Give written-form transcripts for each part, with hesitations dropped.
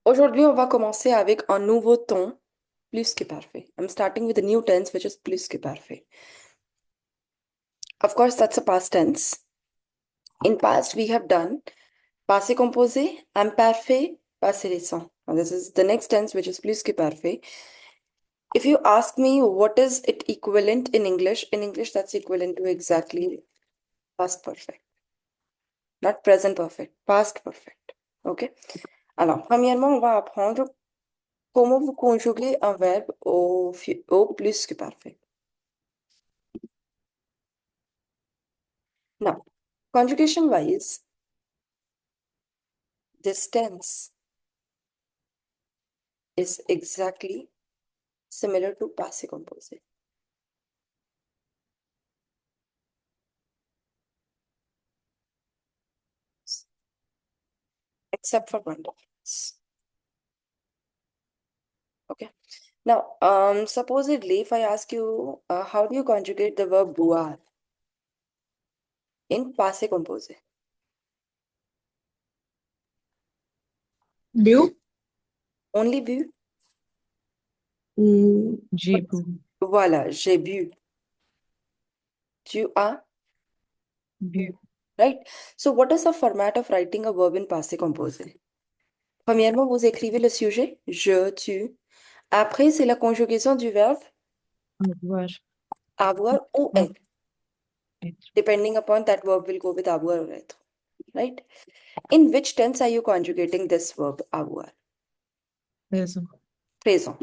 Aujourd'hui, on va commencer avec un nouveau ton, plus que parfait. I'm starting with a new tense, which is plus que parfait. Of course, that's a past tense. In past, we have done passé composé, imparfait, passé récent. Now, this is the next tense, which is plus que parfait. If you ask me what is it equivalent in English that's equivalent to exactly past perfect. Not present perfect, past perfect. OK? Alors, premièrement, on va apprendre comment vous conjuguez un verbe au plus que parfait. Now, conjugation wise, this tense is exactly similar to passé composé. Except for one difference. Okay. Now, supposedly, if I ask you, how do you conjugate the verb boire in passé composé? Bu Only bu? ou j'ai bu? Voilà, j'ai bu. Tu as bu. Bu. Right? So, what is the format of writing a verb in passé composé? Premièrement, vous écrivez le sujet, je, tu. Après, c'est la conjugaison du verbe Avoir. avoir ou Ah, être. être. Depending upon that verb will go with avoir or être. Right? In which tense are you conjugating this verb avoir? Raison. Présent.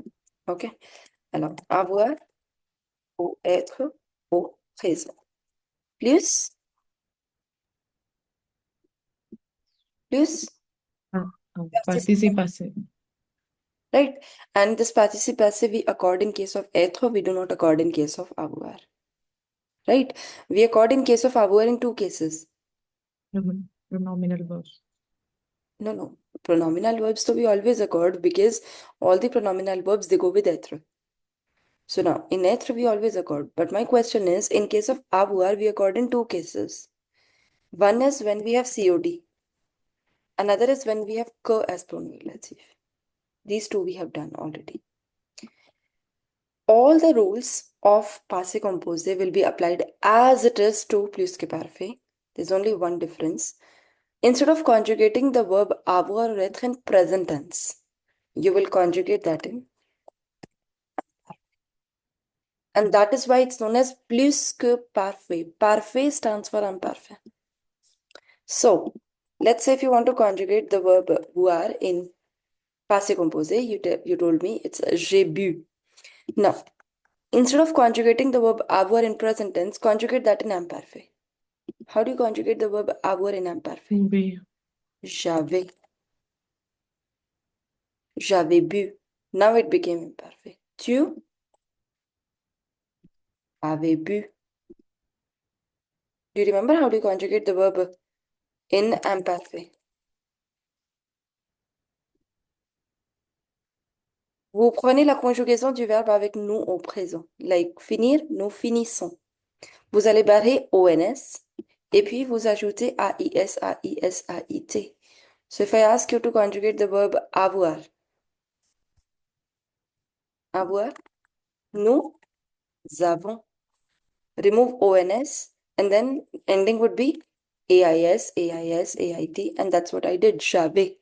OK? Alors, avoir ou être au présent. Plus, plus, Ah, participe. participe passé. Right? And this participe passive we accord in case of être, we do not accord in case of avoir. Right? We accord in case of avoir in two cases. Pronominal verbs. No, no. Pronominal verbs, so we always accord because all the pronominal verbs they go with être. So now in être we always accord. But my question is, in case of avoir, we accord in two cases. One is when we have COD. Another is when we have que as pronoun relative. These two we have done already. All the rules of passé composé will be applied as it is to plus que parfait. There's only one difference. Instead of conjugating the verb avoir or être in present tense, you will conjugate that in. And that is why it's known as plus que parfait. Parfait stands for imparfait. So, let's say if you want to conjugate the verb boire in passé composé, you told me it's j'ai bu. Now, instead of conjugating the verb avoir in present tense, conjugate that in imparfait. How do you conjugate the verb avoir in imparfait? Trouver. J'avais. J'avais bu. Now it became imperfect. Tu avais bu. Do you remember how to conjugate the verb in imperfect? Vous prenez la conjugaison du verbe avec nous au présent. Like finir, nous finissons. Vous allez barrer ONS et puis vous ajoutez AIS, AIS, AIT. So if I ask you to conjugate the verb avoir, avoir, nous avons. Remove ONS and then ending would be AIS, AIS, AIT, and that's what I did, j'avais.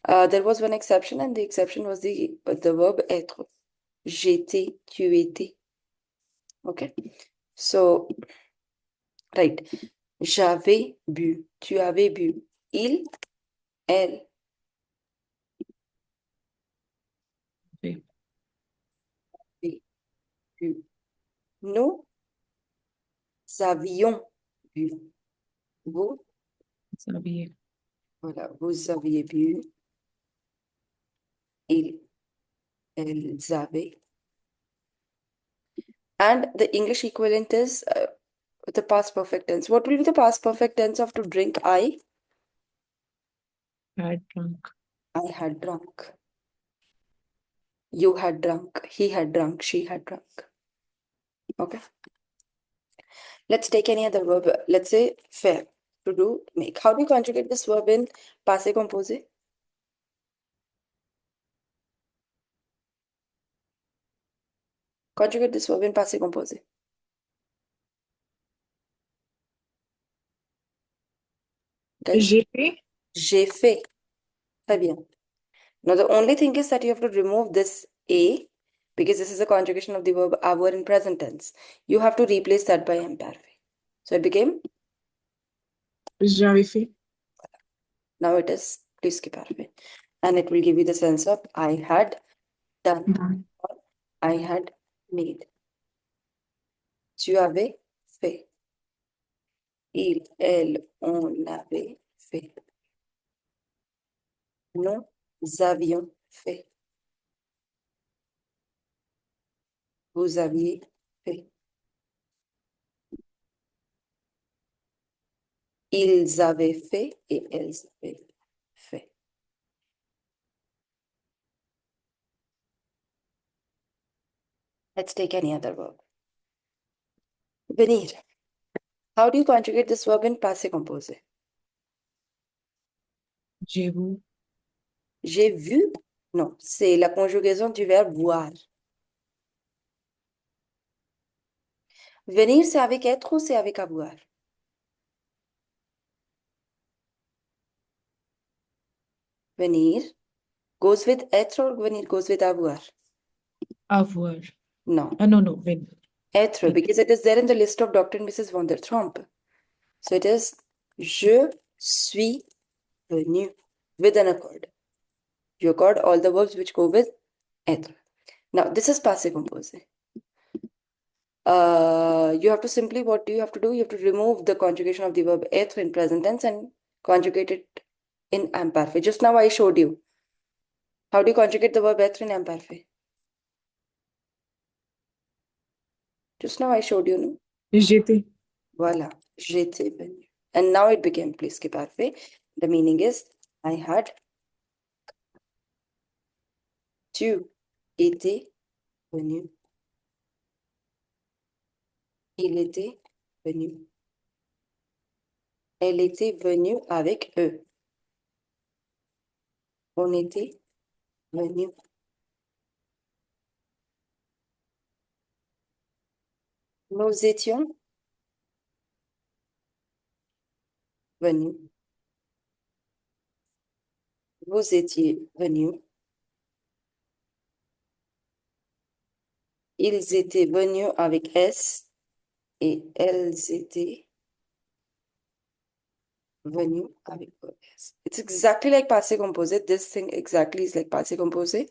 There was one exception, and the exception was the verb être. J'étais, tu étais. Okay. So, right. J'avais bu, tu avais bu. Il, elle, Fait. avait bu. Nous avions bu. Vous, S'habiller. voilà, vous aviez bu. Ils, elles avaient. And the English equivalent is the past perfect tense. What will be the past perfect tense of to drink? Had drunk. I had drunk. You had drunk. He had drunk. She had drunk. Okay. Let's take any other verb. Let's say faire. To do, make. How do you conjugate this verb in passé composé? Conjugate this verb in passé composé. Guys, J'ai fait. j'ai fait. Très bien. Now, the only thing is that you have to remove this A because this is a conjugation of the verb avoir in present tense. You have to replace that by am parfait. So it became, J'avais fait. now it is plus que parfait. And it will give you the sense of I had done Done. or I had made. Tu avais fait. Il, elle, on avait fait. Nous avions fait. Vous aviez fait. Ils avaient fait et elles avaient fait. Let's take any other verb. Venir. How do you conjugate this verb in passé composé? J'ai vu. J'ai vu? Non, c'est la conjugaison du verbe voir. Venir, c'est avec être ou c'est avec avoir? Venir goes with être or venir goes with avoir? Avoir. No, Ah non, non, venir. être, because it is there in the list of Dr. and Mrs. von der Trump. So it is je suis venu with an accord. You accord all the verbs which go with être. Now, this is passé composé. You have to simply, what do you have to do? You have to remove the conjugation of the verb être in present tense and conjugate it in imperfect. Just now I showed you. How do you conjugate the verb être in imperfect? Just now I showed you, no? J'étais. Voilà, j'étais venu. And now it became plus que parfait. The meaning is, I had, tu étais venu. Il était venu. Elle était venue avec eux. On était venu. Nous étions venus. Vous étiez venus. Ils étaient venus avec S et elles étaient venues avec ES. It's exactly like passé composé. This thing exactly is like passé composé.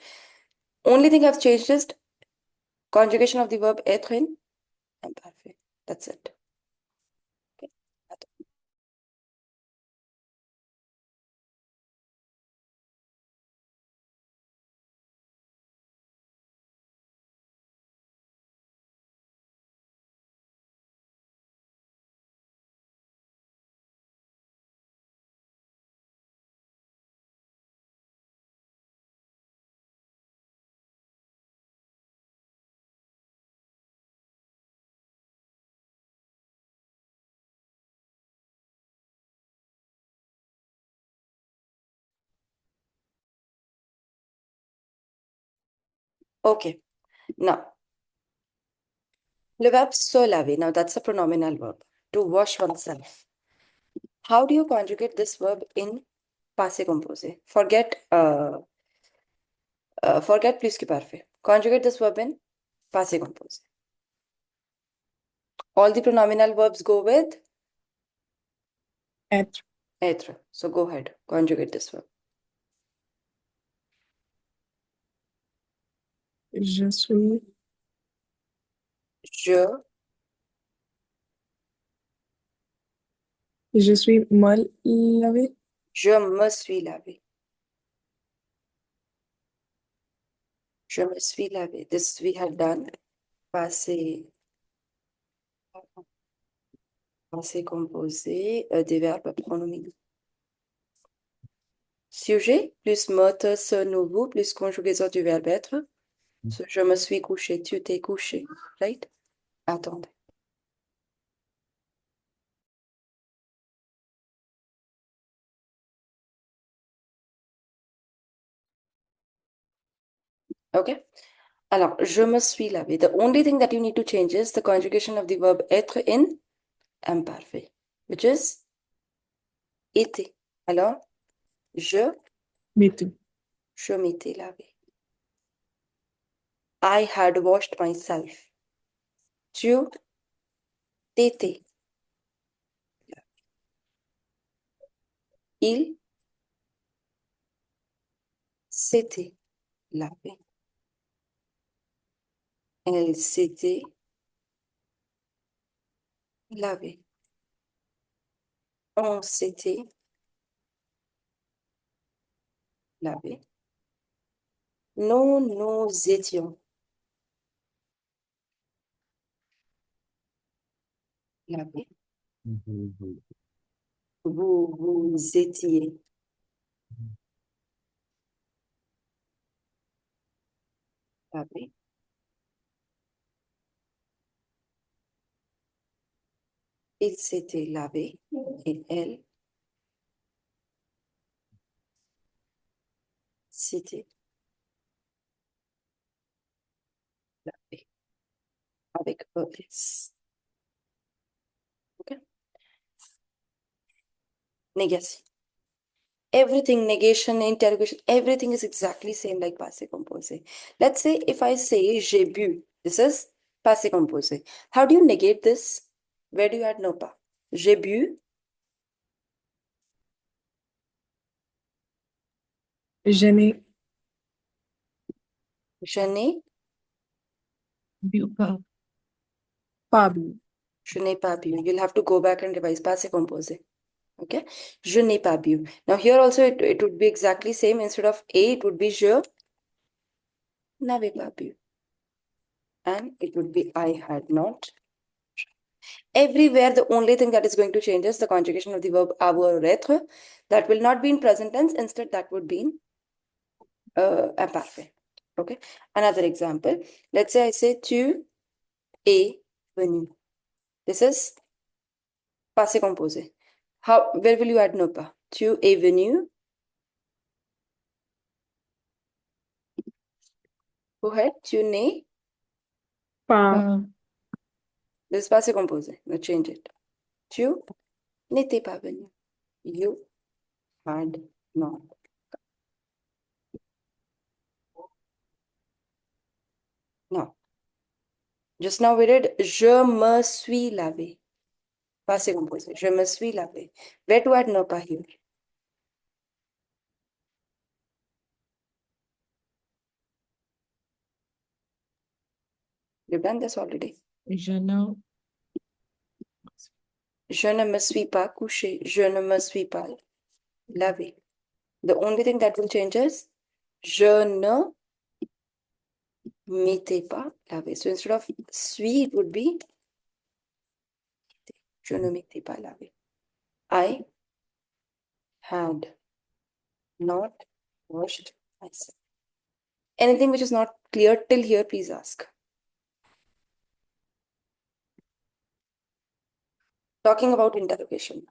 Only thing I've changed is conjugation of the verb être in imperfect. That's it. Okay. Okay. Now, le verb se laver. Now, that's a pronominal verb. To wash oneself. How do you conjugate this verb in passé composé? Forget plus que parfait. Conjugate this verb in passé composé. All the pronominal verbs go with Être. être. So go ahead, conjugate this verb. Je suis. Je, Je suis mal lavé. je me suis lavé. Je me suis lavé. This we have done. Passé, passé composé des verbes pronominaux. Sujet plus moteur se nouveau plus conjugaison du verbe être. So, je me suis couché, tu t'es couché. Right? Attendez. Okay. Alors, je me suis lavé. The only thing that you need to change is the conjugation of the verb être in imparfait, which is été. Alors, je, m'étais. je m'étais lavé. I had washed myself. Tu t'étais. Il s'était lavé. Elle s'était lavée. On s'était lavé. Nous nous étions lavés. Mhm. Vous vous étiez lavés. Il s'était lavé et elle s'était lavée avec ES. Okay? Négation. Everything, negation, interrogation, everything is exactly same like passé composé. Let's say if I say j'ai bu, this is passé composé. How do you negate this? Where do you add no pas? J'ai bu, Je n'ai je n'ai, bu pas bu. je n'ai pas bu. You'll have to go back and revise passé composé. Okay? Je n'ai pas bu. Now here also it would be exactly same. Instead of a, it would be je n'avais pas bu. And it would be I had not. Everywhere, the only thing that is going to change is the conjugation of the verb avoir or être. That will not be in present tense. Instead, that would be in imparfait. Okay. Another example. Let's say I say tu es venu. This is passé composé. How? Where will you add no pas? Tu es venu. Go ahead. Tu n'es. Pas Ah, This is passé composé. Now change it. Tu n'étais pas venu. You had not. No. Just now we did je me suis lavé. Passé composé. Je me suis lavé. Where to add no pas here? You've done this already. je ne. Je ne me suis pas couché. Je ne me suis pas lavé. The only thing that will change is je ne m'étais pas lavé. So instead of suis, it would be je ne m'étais pas lavé. I had not washed myself. Anything which is not clear till here, please ask. Talking about interrogation.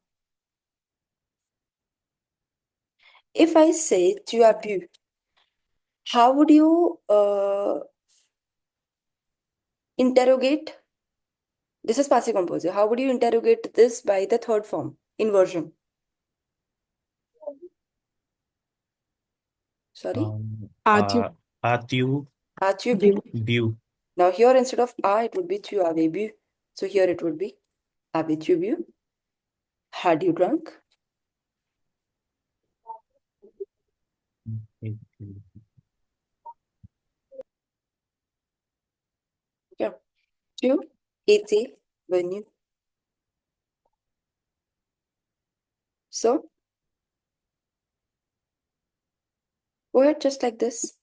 If I say tu as bu, how would you interrogate? This is passive composé. How would you interrogate this by the third form, inversion? Sorry, as-tu As-tu as-tu bu? bu. bu? Now here instead of it would be tu avais bu. So here it would be avais-tu bu? Had you drunk? Yeah. Tu étais venu. So go ahead just like this.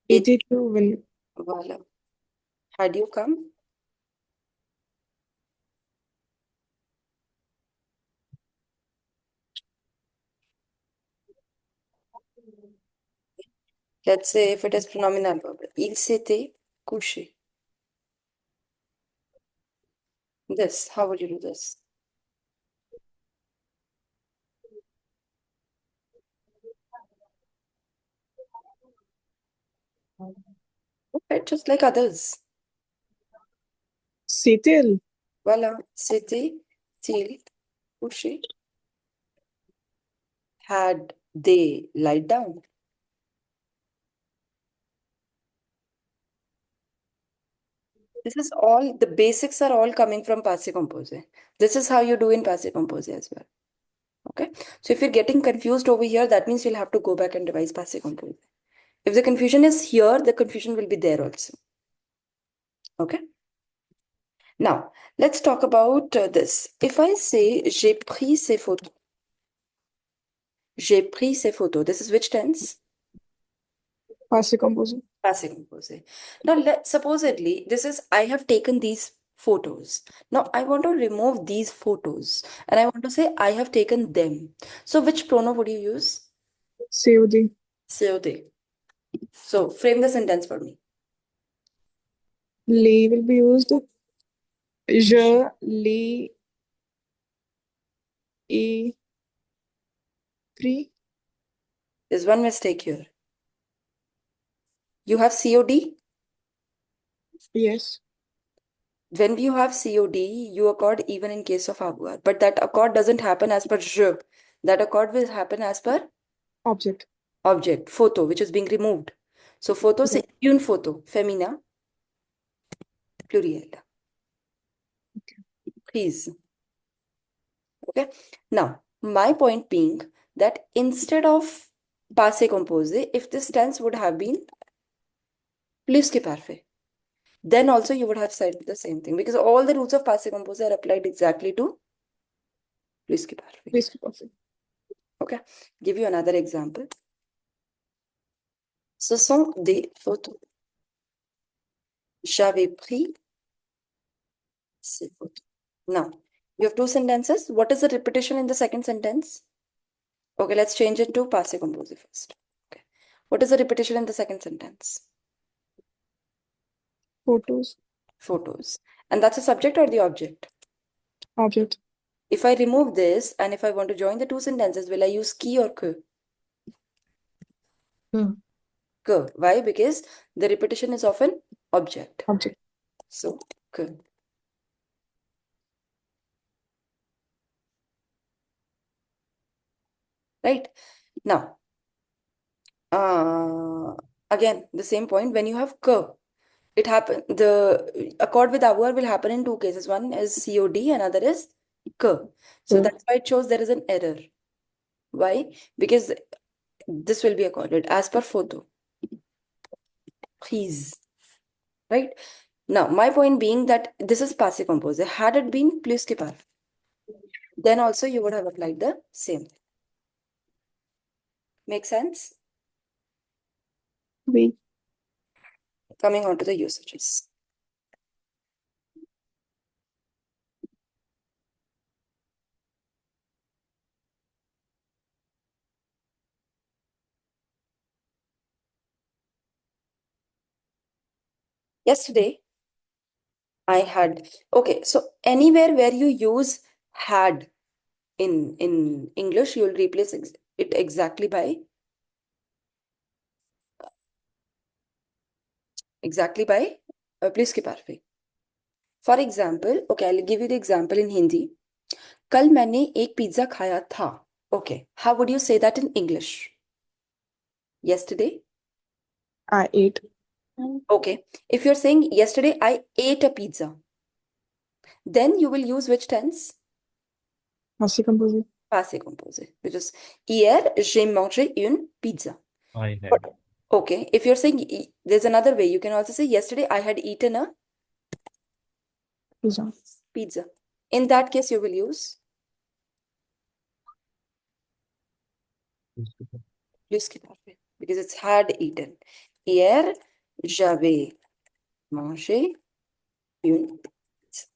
Étais-tu venu? Voila. Had you come? Let's say if it is pronominal verb. Il s'était couché. This, how would you do this? Right, just like others. C'était. Voilà. C'était, till, couché. Had they lied down. This is all, the basics are all coming from passé composé. This is how you do in passé composé as well. Okay. So if you're getting confused over here, that means you'll have to go back and revise passé composé. If the confusion is here, the confusion will be there also. Okay. Now, let's talk about this. If I say, j'ai pris ces photos. J'ai pris ces photos. This is which tense? Passé composé. Passé composé. Now, supposedly, this is I have taken these photos. Now, I want to remove these photos and I want to say I have taken them. So, which pronoun would you use? COD. COD. So, frame the sentence for me. Les will be used. Je l'ai ai pris. There's one mistake here. You have COD. Yes. When you have COD, you accord even in case of avoir. But that accord doesn't happen as per je. That accord will happen as per Object. object, photo, which is being removed. So, photo, Okay. c'est une photo, féminin, pluriel. Please. Okay. Now, my point being that instead of passé composé, if this tense would have been plus que parfait, then also you would have said the same thing because all the rules of passé composé are applied exactly to plus que parfait. Plus que parfait. Okay. Give you another example. Ce sont des photos. J'avais pris ces photos. Now, you have two sentences. What is the repetition in the second sentence? Okay, let's change it to passé composé first. Okay. What is the repetition in the second sentence? Photos. Photos. And that's a subject or the object? Object. If I remove this and if I want to join the two sentences, will I use qui or que? Que. Why? Because the repetition is of an object. Object. So, que. Right? Now, again, the same point. When you have que, it happen the accord with our will happen in two cases. One is COD, another is que. So Que. that's why it shows there is an error. Why? Because this will be accorded as per photo. Please. Right? Now, my point being that this is passé composé. Had it been plus que parfait, then also you would have applied the same. Make sense? Oui. Coming on to the usages. Yesterday, I had, okay, so anywhere where you use had in English, you'll replace it exactly by plus के parfait. For example, okay, I'll give you the example in Hindi. कल मैंने एक pizza खाया था. Okay, how would you say that in English? Yesterday? I ate. Okay, if you're saying yesterday I ate a pizza, then you will use which tense? Passé composé. Passé composé, which is hier j'ai mangé une pizza. I have. But, okay, if you're saying there's another way, you can also say yesterday I had eaten a Pizza. pizza. In that case, you will use plus que parfait because it's had eaten. Hier j'avais mangé une pizza.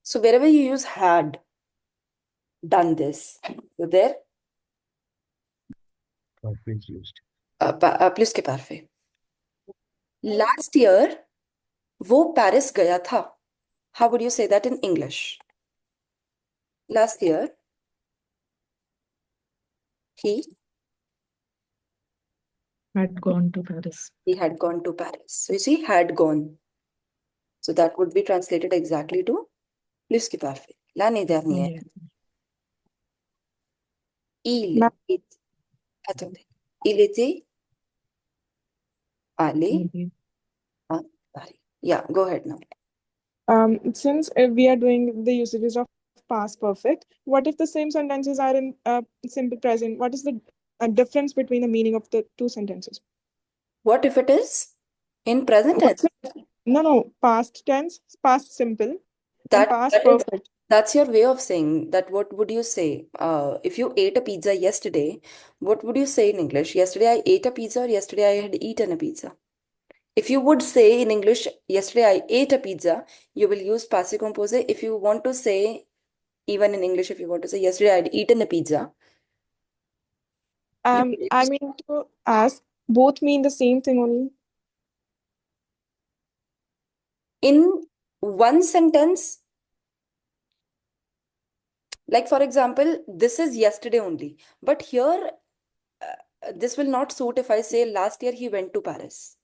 So wherever you use had done this, so there Always used. plus que parfait. Last year, वो Paris गया था. How would you say that in English? Last year, he Had gone to Paris. He had gone to Paris. So you see, had gone. So that would be translated exactly to plus que parfait. L'année dernière, Yes. il Ma- est... Attendez. Il était allé Maybe. à Paris. Yeah, go ahead now. Since we are doing the usages of past perfect, what if the same sentences are in simple present? What is the difference between the meaning of the two sentences? What if it is in present tense? What's the, no, past tense, past simple, and That past that is perfect. that's your way of saying that. What would you say? If you ate a pizza yesterday, what would you say in English? Yesterday I ate a pizza, or yesterday I had eaten a pizza. If you would say in English, yesterday I ate a pizza, you will use passive composite. If you want to say, even in English, if you want to say, yesterday I had eaten a pizza, you will I use. mean to ask, both mean the same thing only. In one sentence, like for example, this is yesterday only. But here, this will not suit if I say last year he went to Paris.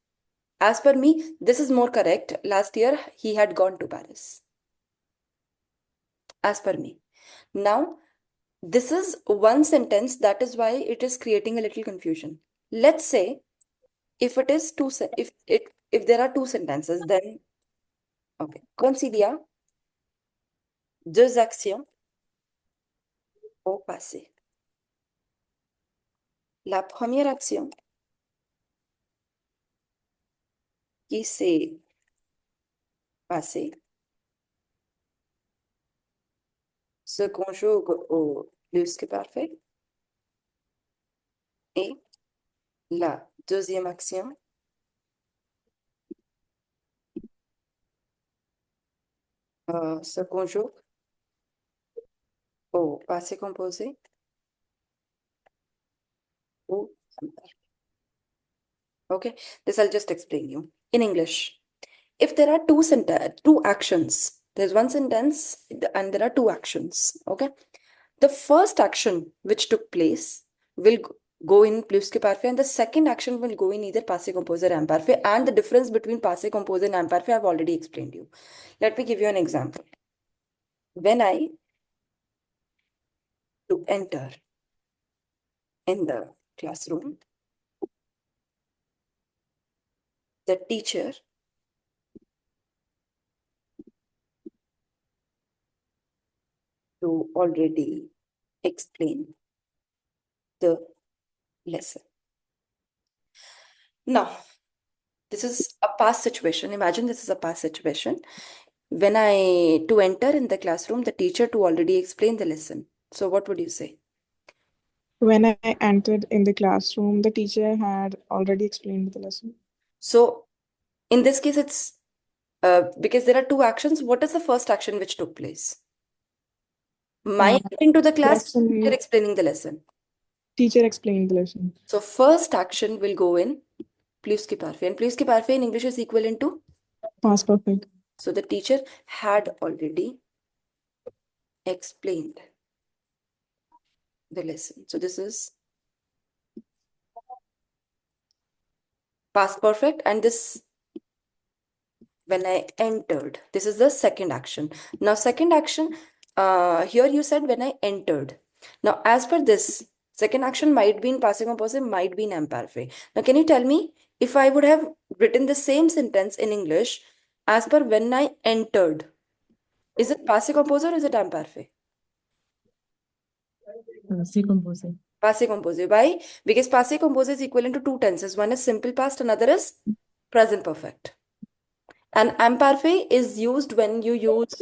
As per me, this is more correct. Last year he had gone to Paris. As per me. Now, this is one sentence, that is why it is creating a little confusion. Let's say if it is if there are two sentences, then okay. Consider deux actions au passé. La première action qui s'est passée se conjugue au plus que parfait et la deuxième action se conjugue au passé composé ou imperfect. Okay, this I'll just explain you in English. If there are two actions, there's one sentence and there are two actions. Okay, the first action which took place will go in plus que parfait, and the second action will go in either passé composé or imparfait. And the difference between passé composé and imparfait I've already explained you. Let me give you an example. When I to enter in the classroom, the teacher to already explain the lesson. Now, this is a past situation. Imagine this is a past situation. When I to enter in the classroom, the teacher to already explain the lesson. So what would you say? When I entered in the classroom, the teacher had already explained the lesson. So in this case, it's because there are two actions. What is the first action which took place? My Uh, entering to the class, teacher lesson, explaining the lesson. teacher explained the lesson. So first action will go in plus que parfait. And plus que parfait in English is equivalent to. Past perfect. So the teacher had already explained the lesson. So this is past perfect, and this when I entered. This is the second action. Now, second action, here you said when I entered. Now, as per this, second action might be in passé composé, might be in imparfait. Now, can you tell me if I would have written the same sentence in English as per when I entered? Is it passé composé or is it imparfait? Passé composé. Passé composé. Why? Because passé composé is equivalent to two tenses. One is simple past, another is present perfect. And imparfait is used when you use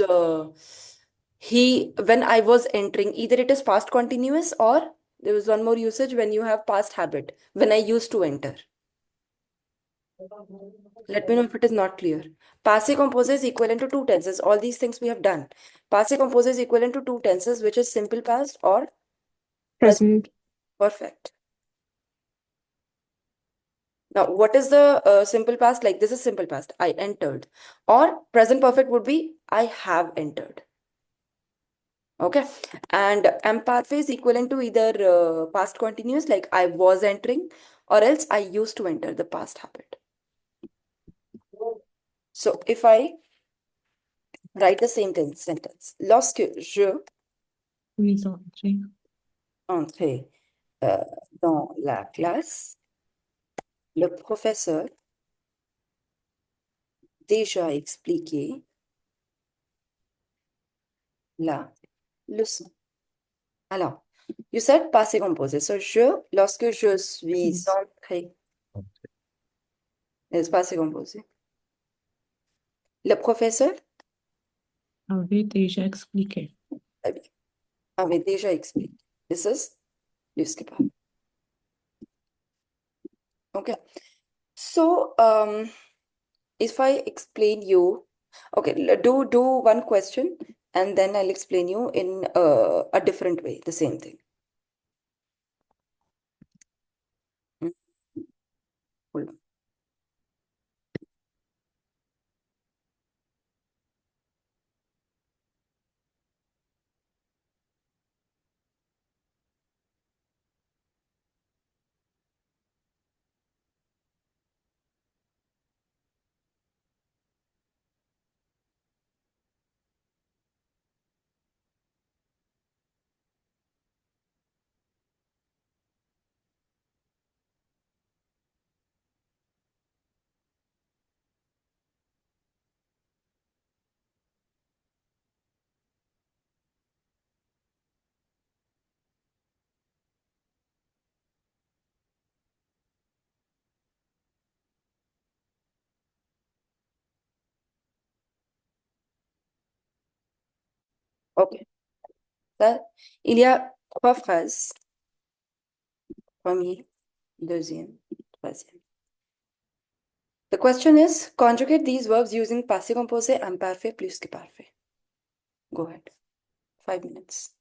when I was entering. Either it is past continuous, or there was one more usage when you have past habit, when I used to enter. Let me know if it is not clear. Passé composé is equivalent to two tenses. All these things we have done. Passé composé is equivalent to two tenses, which is simple past or present Present. perfect. Now, what is the simple past? Like this is simple past. I entered. Or present perfect would be I have entered. Okay. And imperfect is equivalent to either past continuous, like I was entering, or else I used to enter the past habit. So if I write the same sentence, lorsque je Puis entrer entrais dans la classe, le professeur déjà expliqué la leçon. Alors, you said passé composé. So, lorsque je suis Puis entré, est passé composé. Le professeur avait déjà expliqué. eh bien, avait déjà expliqué. This is plus que parfait. Okay. So, if I explain you, okay, do one question and then I'll explain you in a different way, the same thing. Mm, hold on. Ok. Ça, il y a trois phrases. Premier, deuxième, troisième. The question is, conjugate these verbs using passé composé imparfait plus que parfait. Go ahead. 5 minutes.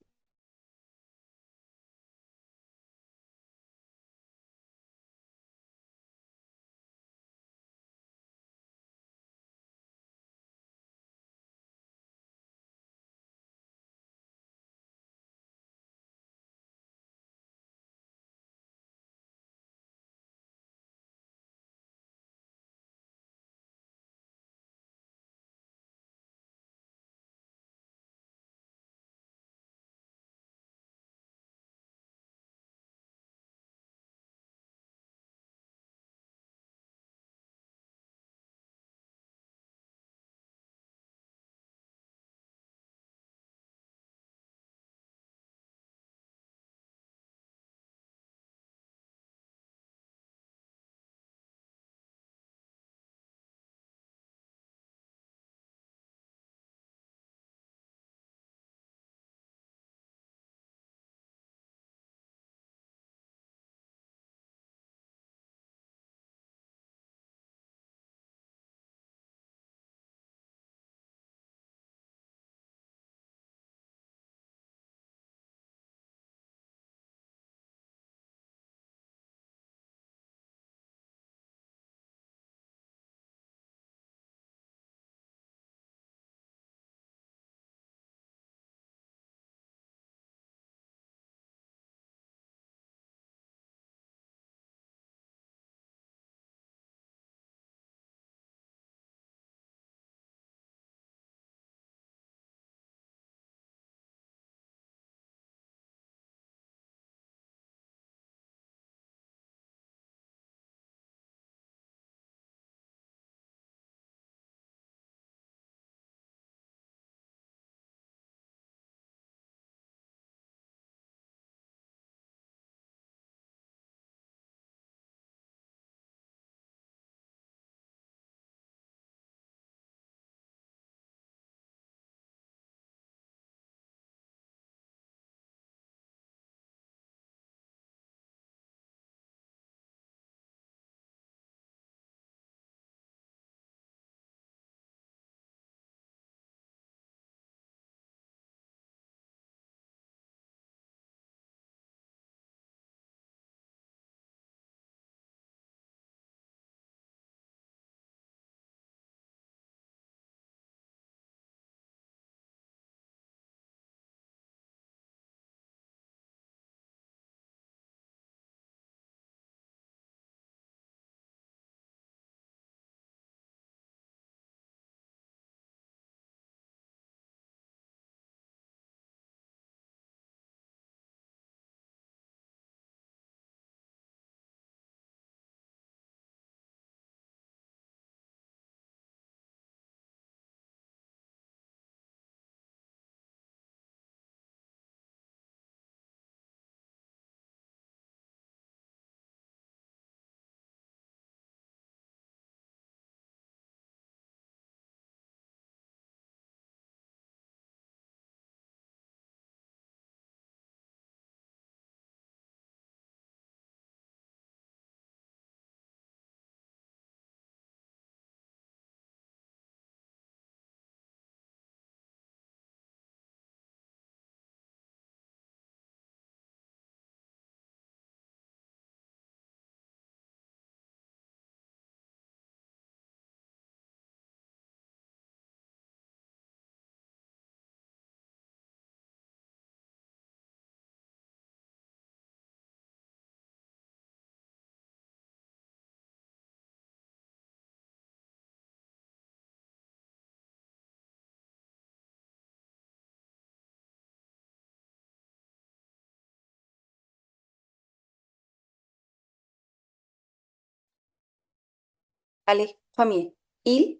Allez, premier. Il,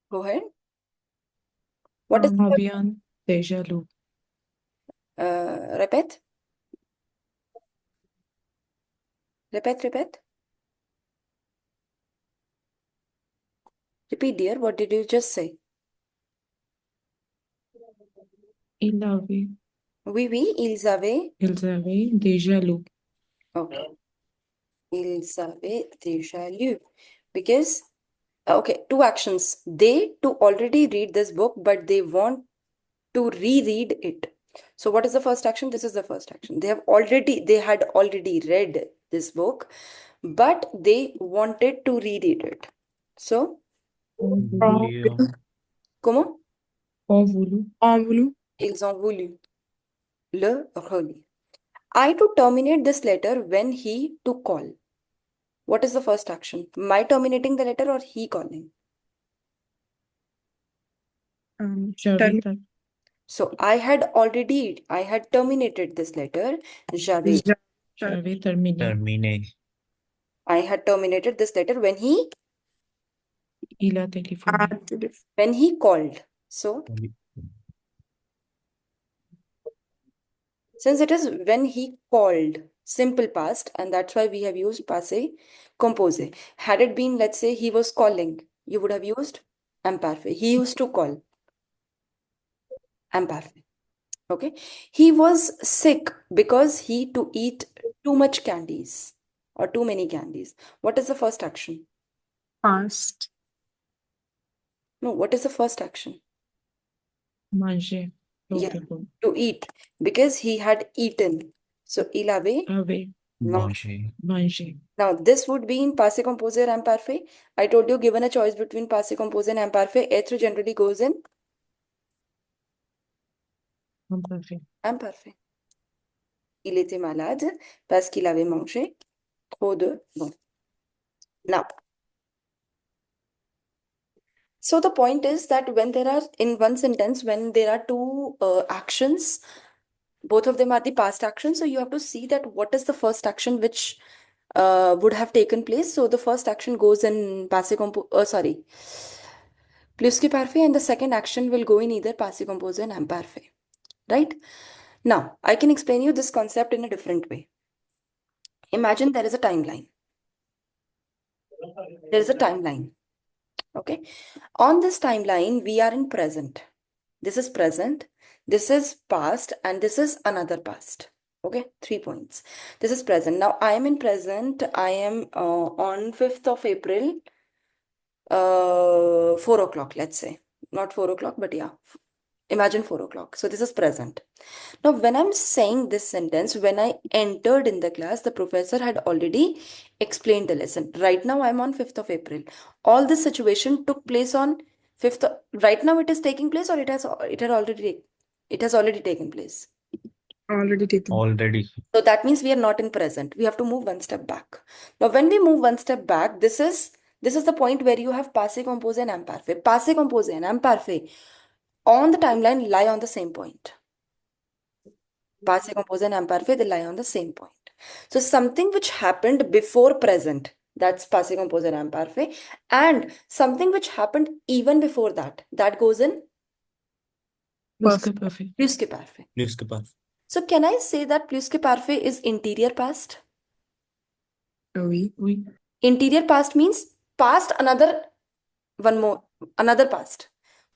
go ahead. What is the Avian déjà lu. répète? Répète. Repeat, dear. What did you just say? Il avait, Oui, ils avaient. ils avaient déjà lu. Okay. Ils avaient déjà lu. Because, okay, two actions. They to already read this book, but they want to reread it. So what is the first action? This is the first action. They had already read this book, but they wanted to reread it. So, Ont voulu. Ont comment? Ont voulu. voulu. Ils ont voulu le relire. I to terminate this letter when he to call. What is the first action? My terminating the letter or he calling? J'avais, So I had terminated this letter. J'avais. j'avais terminé. I had terminated this letter when he Il a téléphoné. called. So since it is when he called, simple past, and that's why we have used passé composé. Had it been, let's say, he was calling, you would have used imparfait. He used to call, imparfait. Okay. He was sick because he to eat too much candies or too many candies. What is the first action? Past. No, what is the first action? Manger. Yeah, to eat because he had eaten. So il avait Mangé. Mangé. Now, this would be in passé composé or imparfait. I told you, given a choice between passé composé and imparfait, être generally goes in Imparfait. imparfait. Il était malade parce qu'il avait mangé trop de bon. Now, so the point is that when there are, in one sentence, when there are two actions, both of them are the past action. So you have to see that what is the first action which would have taken place. So the first action goes in passé composé, plus que parfait, and the second action will go in either passé composé and imparfait. Right? Now, I can explain you this concept in a different way. Imagine there is a timeline. There is a timeline. Okay. On this timeline, we are in present. This is present, this is past, and this is another past. Okay, 3 points. This is present. Now, I am in present. I am on 5th of April, 4 o'clock, let's say. Not 4 o'clock, but yeah. Imagine 4 o'clock. So this is present. Now, when I'm saying this sentence, when I entered in the class, the professor had already explained the lesson. Right now, I'm on 5th of April. All this situation took place on 5th. Right now, it is taking place, or it has already taken place. Already taken. Already. So that means we are not in present. We have to move one step back. Now, when we move one step back, this is the point where you have passé composé and imparfait. Passé composé and imparfait on the timeline lie on the same point. Passé composé and imparfait, they lie on the same point. So something which happened before present, that's passé composé and imparfait, and something which happened even before that, that goes in Plus que parfait. plus que parfait. Plus que parfait. So can I say that plus que parfait is interior past? Oui. Oui. Interior past means past another past.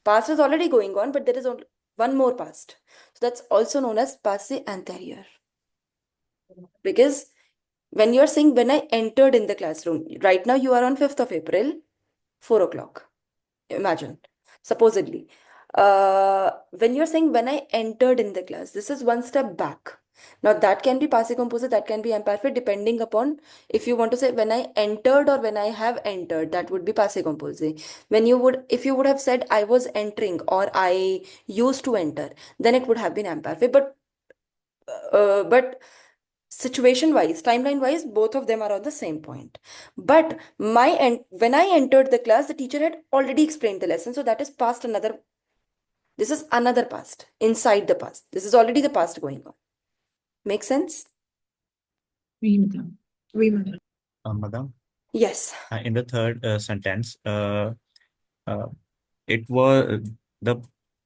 Past is already going on, but there is only one more past. So that's also known as passé antérieur. Because when you're saying when I entered in the classroom, right now you are on 5th of April, 4 o'clock. Imagine, supposedly. When you're saying when I entered in the class, this is one step back. Now that can be passé composé, that can be imparfait, depending upon if you want to say when I entered or when I have entered, that would be passé composé. If you would have said I was entering or I used to enter, then it would have been imparfait. But situation wise, timeline wise, both of them are on the same point. But when I entered the class, the teacher had already explained the lesson. So that is this is another past inside the past. This is already the past going on. Make sense? Oui, madame. Oui, madam. Madam, Yes. in the third sentence, uh, it was the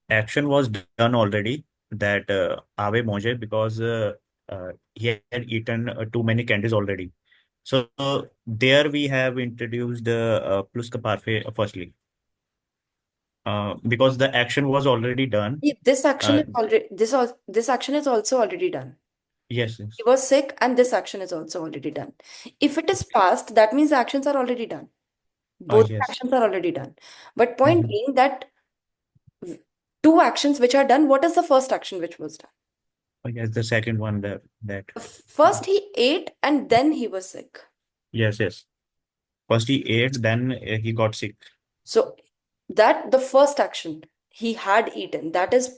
action was done already that Ave Moje because he had eaten too many candies already. So there we have introduced the plus ka parfait firstly because the action was already done. This action Uh, is already this action is also already done. yes, yes. He was sick and this action is also already done. If it is past, that means the actions are already done. Both the Yes. actions are already done. But point Mhm. being that two actions which are done, what is the first action which was done? Yes, the second one that First he ate and then he was sick. yes, yes. First he ate, then he got sick. So that the first action he had eaten, that is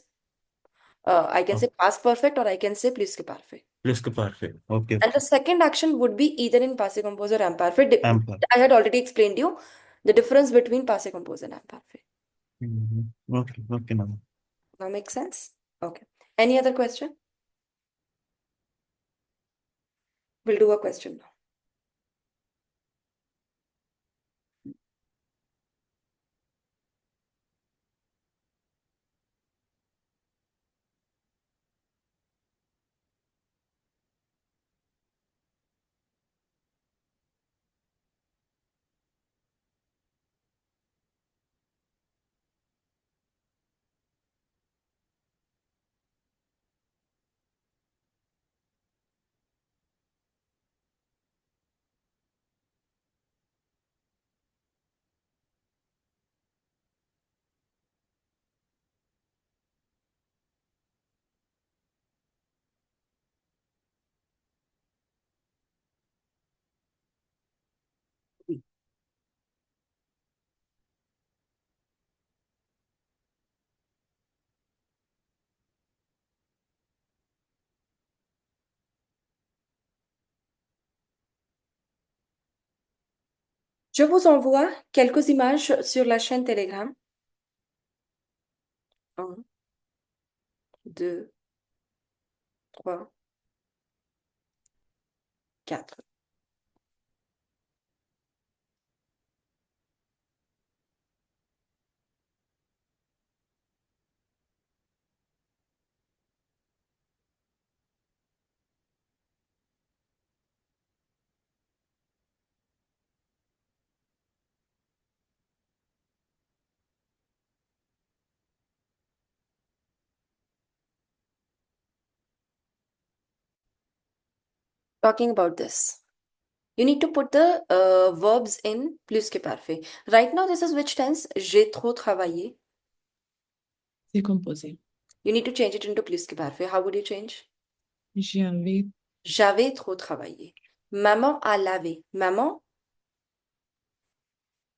I can Oh, say past perfect or I can say plus que parfait. plus ka parfait. Okay, And the okay. second action would be either in passé composé or imparfait. Ample. I had already explained you the difference between passé composé and imparfait. Mhm. Okay, okay, madam. Now make sense? Okay. Any other question? We'll do a question now. Je vous envoie quelques images sur la chaîne Telegram. 1, 2, 3, 4. Talking about this. You need to put the verbs in plus que parfait. Right now, this is which tense? J'ai trop travaillé. C'est composé. You need to change it into plus que parfait. How would you change? J'avais J'avais trop travaillé. Maman a lavé. Maman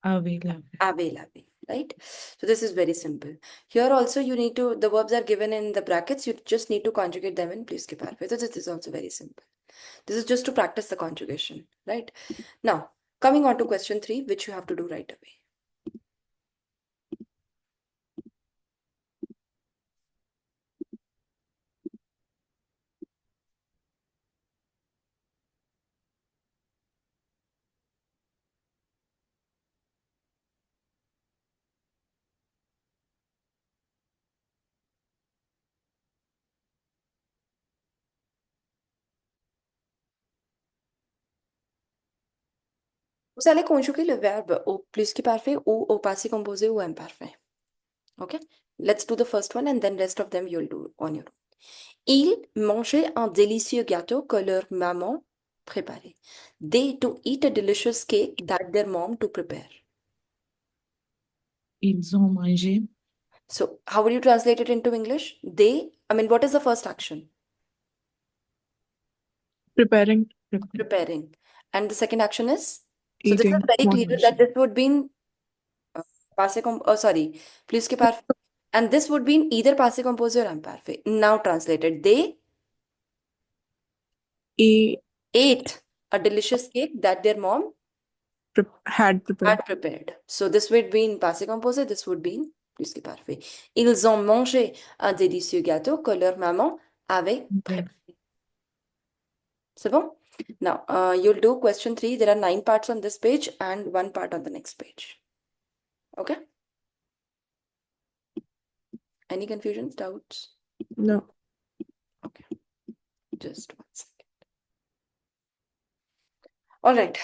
avec la avait lavé. Right? So this is very simple. Here also you need to, the verbs are given in the brackets. You just need to conjugate them in plus que parfait. So this is also very simple. This is just to practice the conjugation. Right? Now, coming on to question 3, which you have to do right away. Vous allez conjuguer le verbe au plus que parfait ou au passé composé ou imparfait. Okay? Let's do the first one and then rest of them you'll do on your own. Ils mangeaient un délicieux gâteau que leur maman préparait. They to eat a delicious cake that their mom to prepare. Ils ont mangé So how would you translate it into English? What is the first action? Preparing, Preparing. And the second action is? So this is eating, very clear that manger. this would be in plus que parfait. And this would be in either passé composé or imparfait. Now translated. They e ate a delicious cake that their mom had prepared. had prepared. So this would be in passé composé, this would be in plus que parfait. Ils ont mangé un délicieux gâteau que leur maman avait Okay. préparé. C'est bon? Now, you'll do question 3. There are 9 parts on this page and 1 part on the next page. Okay? Any confusions, doubts? No. Okay. Just 1 second. All right.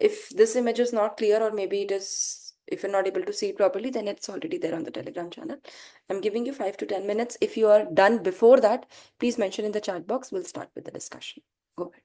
If this image is not clear, or maybe it is, if you're not able to see it properly, then it's already there on the Telegram channel. I'm giving you 5 to 10 minutes. If you are done before that, please mention in the chat box. We'll start with the discussion. Go ahead.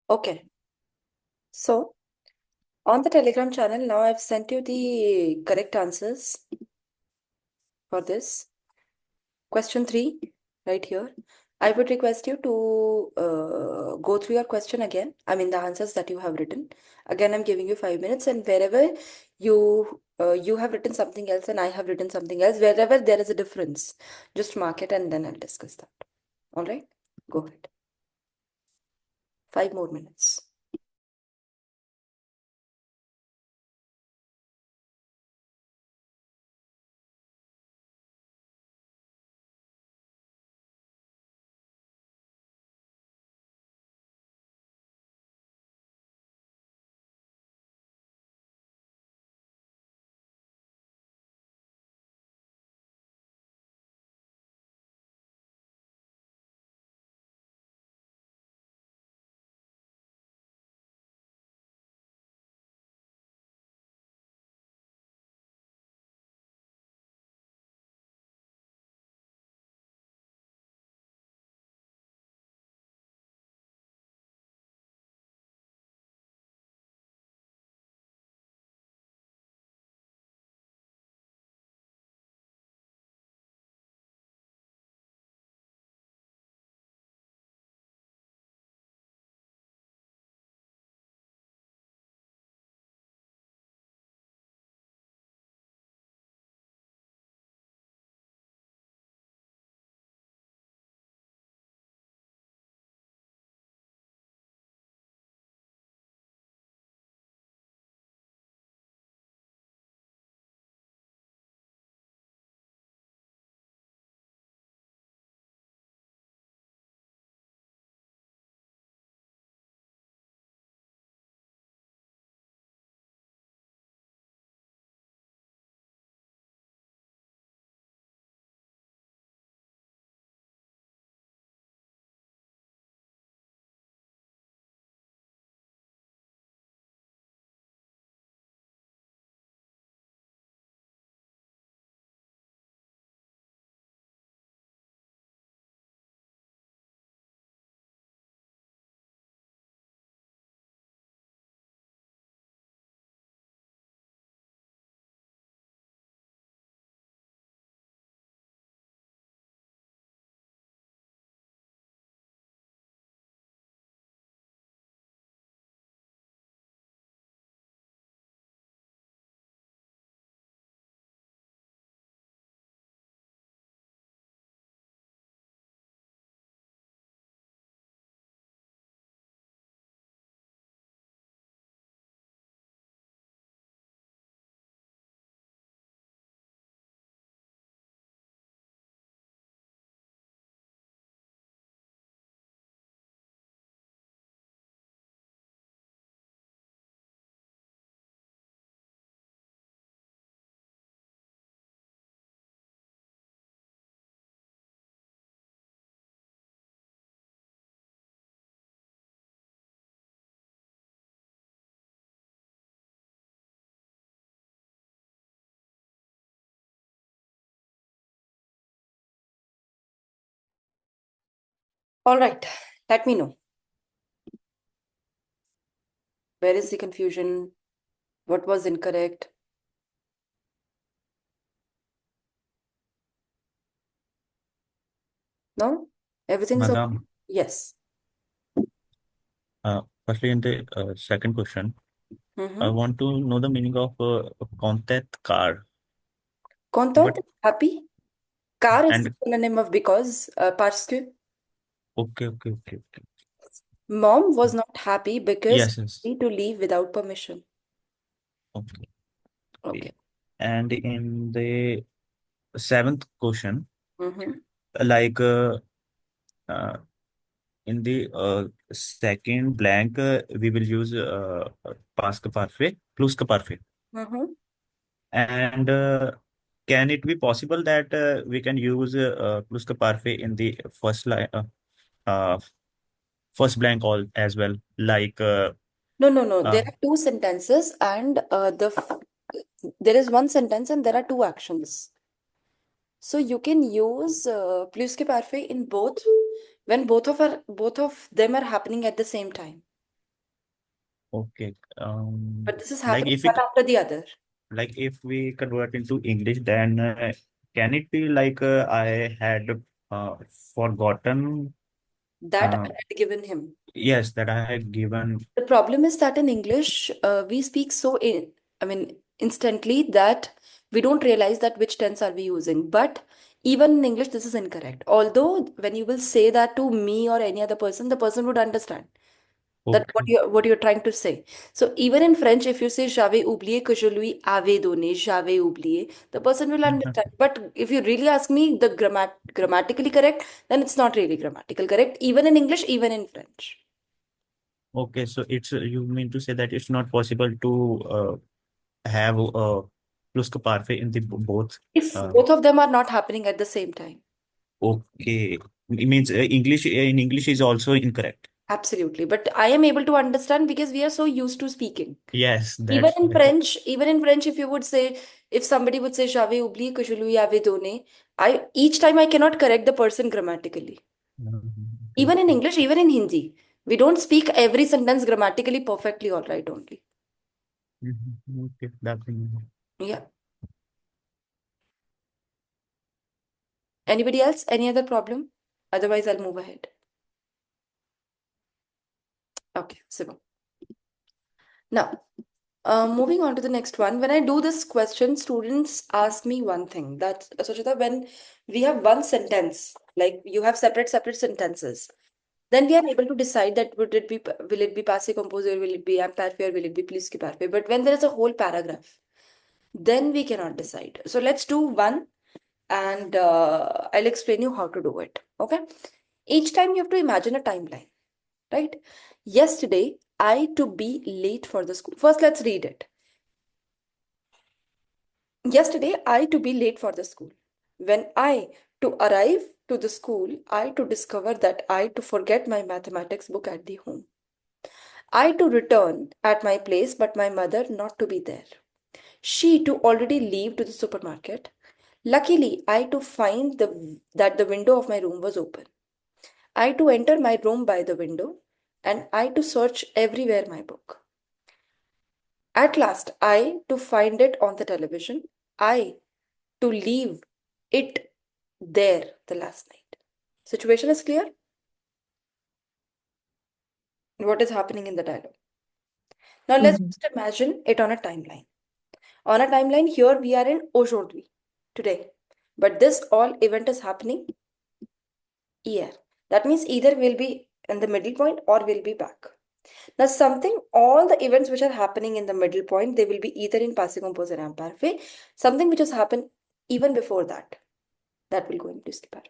Okay. So on the Telegram channel, now I've sent you the correct answers for this. Question 3, right here. I would request you to go through your question again. I mean, the answers that you have written. Again, I'm giving you 5 minutes, and wherever you have written something else and I have written something else, wherever there is a difference, just mark it and then I'll discuss that. All right? Go ahead. 5 more minutes. All right. Let me know. Where is the confusion? What was incorrect? No? Everything is okay? Madam, Yes. firstly, in the second question, I Mm-hmm. want to know the meaning of contact car. Content, What happy. Car is the and synonym of because, parce que okay. mom was not happy because Yes, yes. she need to leave without permission. Okay. Okay. And in the seventh question, Mm-hmm. like uh, in the second blank, we will use past ka parfait, plus ka parfait. Mm-hmm. And can it be possible that we can use plus ka parfait in the first line, uh, first blank all as well, like No, no, no. There uh, are two sentences, and there is one sentence, and there are two actions. So you can use plus que parfait in both when both of them are happening at the same time. Okay. But this is Like happening if one it after the other. like if we convert into English, then can it be like I had uh, forgotten? That I Uh, had given him. yes, that I had given. The problem is that in English, we speak I mean, instantly that we don't realize that which tense are we using. But even in English, this is incorrect. Although when you will say that to me or any other person, the person would understand that Okay. what you're trying to say. So even in French, if you say j'avais oublié que je lui avais donné, j'avais oublié, the person will Mhm. understand. But if you really ask me the grammatically correct, then it's not really grammatical correct, even in English, even in French. Okay, so it's you mean to say that it's not possible to have plus ka parfait in the both. If Uh, both of them are not happening at the same time. okay, it means English in English is also incorrect. Absolutely. But I am able to understand because we are so used to speaking. Yes, that's why. Even in French, if you would say, if somebody would say, j'avais oublié que je lui avais donné, each time I cannot correct the person grammatically. Mhm. Even in English, even in Hindi, we don't speak every sentence grammatically perfectly, all right, only. Mhm. Okay, that's Yeah. Anybody else? Any other problem? Otherwise, I'll move ahead. Okay, Siva. Now, moving on to the next one. When I do this question, students ask me one thing that, Suchita, when we have one sentence, like you have separate sentences, then we are able to decide that will it be passé composé or will it be imparfait or will it be plus que parfait. But when there is a whole paragraph, then we cannot decide. So let's do one and I'll explain you how to do it. Okay. Each time you have to imagine a timeline, right? Yesterday, I to be late for the school. First, let's read it. Yesterday, I to be late for the school. When I to arrive to the school, I to discover that I to forget my mathematics book at the home. I to return at my place, but my mother not to be there. She to already leave to the supermarket. Luckily, I to find that the window of my room was open. I to enter my room by the window, and I to search everywhere my book. At last, I to find it on the television. I to leave it there the last night. Situation is clear? What is happening in the dialogue? Now let's Mhm. just imagine it on a timeline. On a timeline, here we are in aujourd'hui, today. But this all event is happening here. That means either we'll be in the middle point or we'll be back. Now, all the events which are happening in the middle point, they will be either in passé composé or imparfait. Something which has happened even before that, that will go into skipper.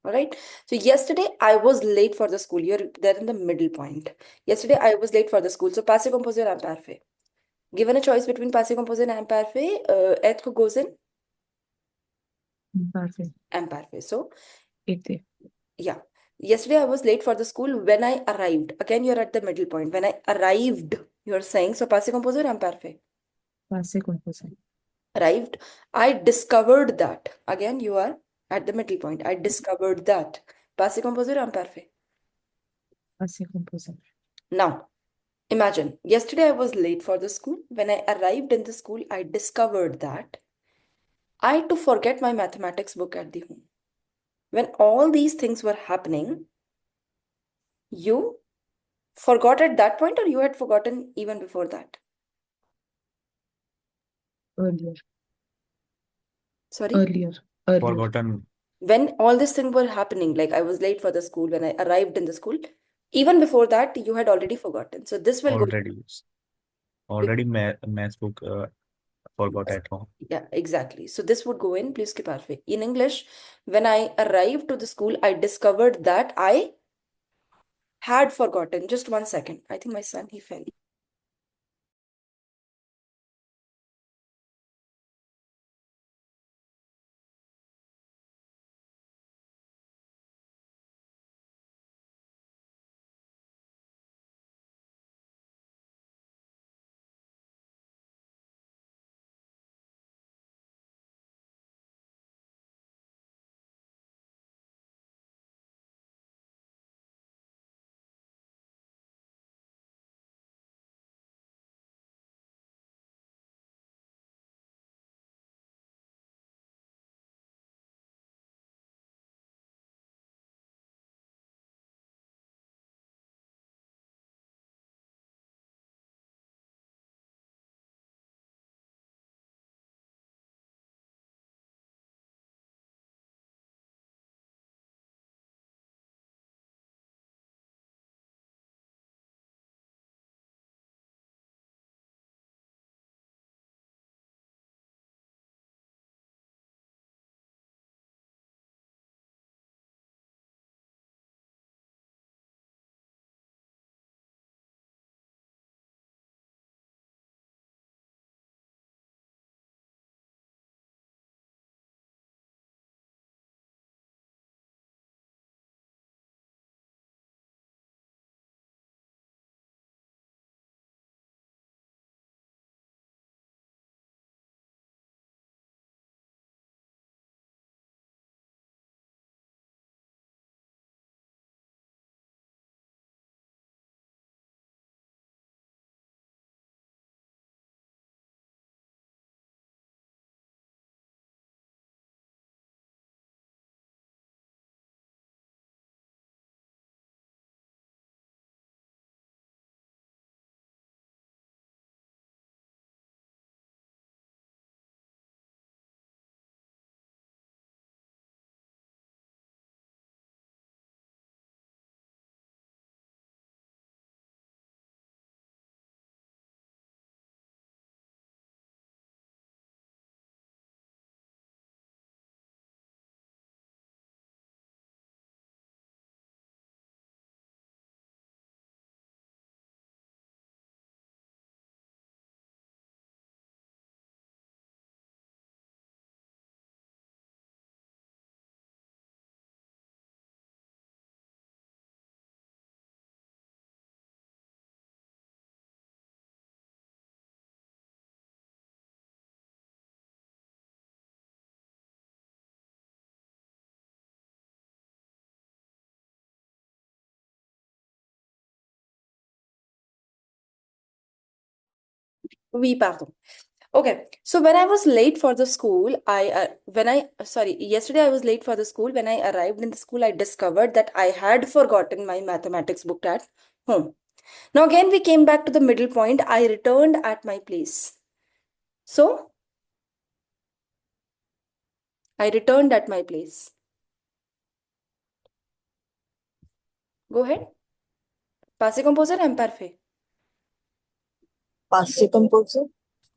All right. So yesterday I was late for the school. You're there in the middle point. Yesterday I was late for the school. So passé composé or imparfait. Given a choice between passé composé and imparfait, être goes in Parfait. imparfait. So Été. yeah. Yesterday I was late for the school when I arrived. Again, you're at the middle point. When I arrived, you're saying so passé composé or imparfait. Passé composé. Arrived. I discovered that. Again, you are at the middle point. I discovered that. Passé composé or imparfait. Passé composé. Now, imagine, yesterday I was late for the school. When I arrived in the school, I discovered that I had to forget my mathematics book at the home. When all these things were happening, you forgot at that point, or you had forgotten even before that? Earlier. Sorry? Earlier. Earlier. forgotten When all these things were happening, like I was late for the school, when I arrived in the school, even before that, you had already forgotten. So this will go. already. Already maths book forgot at home. Yeah, exactly. So this would go in plus que parfait. In English, when I arrived to the school, I discovered that I had forgotten. Just 1 second. I think my son, he fell. Oui, pardon. Okay, so when I was late for the school, yesterday I was late for the school. When I arrived in the school, I discovered that I had forgotten my mathematics book at home. Now again, we came back to the middle point. I returned at my place. So I returned at my place. Go ahead. Passé composé, imparfait. Passé composé.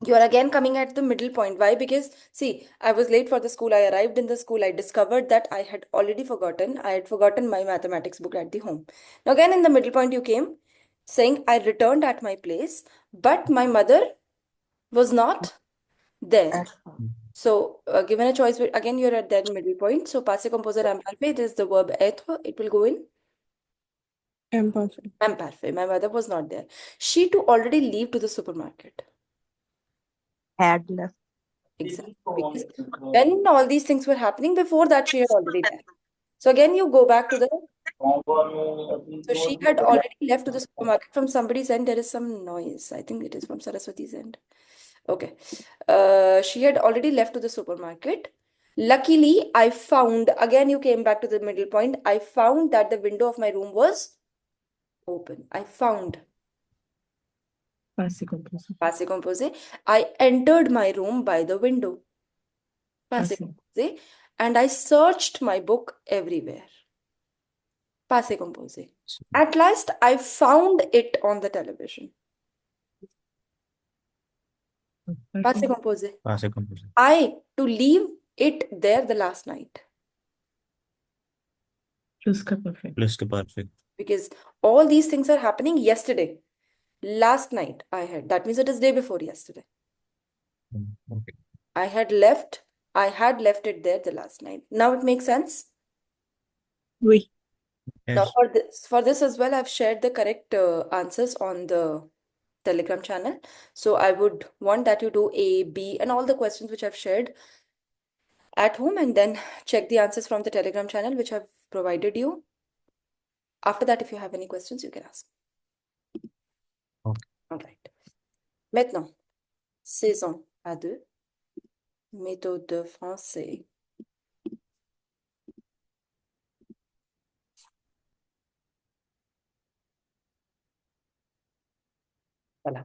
You are again coming at the middle point. Why? Because, see, I was late for the school. I arrived in the school. I discovered that I had already forgotten. I had forgotten my mathematics book at the home. Now, again, in the middle point, you came saying I returned at my place, but my mother was not there. So, given a choice, again, you're at that middle point. So, passé composé imparfait, it is the verb être. It will go in Imperfect. imparfait. My mother was not there. She too already leave to the supermarket. Had left. Exactly. Because when all these things were happening, before that, she had already left. So again, you go back to the. So she had already left to the supermarket. From somebody's end, there is some noise. I think it is from Saraswati's end. Okay. She had already left to the supermarket. Luckily, I found, again, you came back to the middle point. I found that the window of my room was open. I found. Passé composé. Passé composé. I entered my room by the window. Passé Passé. composé. And I searched my book everywhere. Passé composé. At last, I found it on the television. Passé composé. Passé composé. To leave it there the last night. Jusqu'à parfait. Plus que parfait. Because all these things are happening yesterday. Last night I had. That means it is day before yesterday. Okay. I had left it there the last night. Now it makes sense? Oui. Now Yes. for this as well, I've shared the correct answers on the Telegram channel. So I would want that you do A, B, and all the questions which I've shared at home, and then check the answers from the Telegram channel which I've provided you. After that, if you have any questions, you can ask. Okay. All right. Maintenant, saison à 2, méthode de français. Voilà.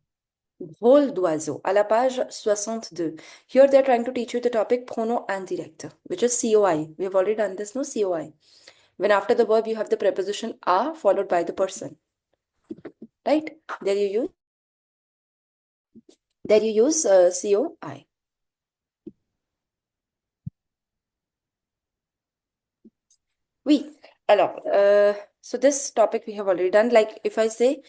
Vol d'oiseau, à la page 62. Here they're trying to teach you the topic pronom indirect, which is COI. We have already done this, no? COI. When after the verb you have the preposition a followed by the person. Right? There you use COI. Oui. Alors, so this topic we have already done. Like if I say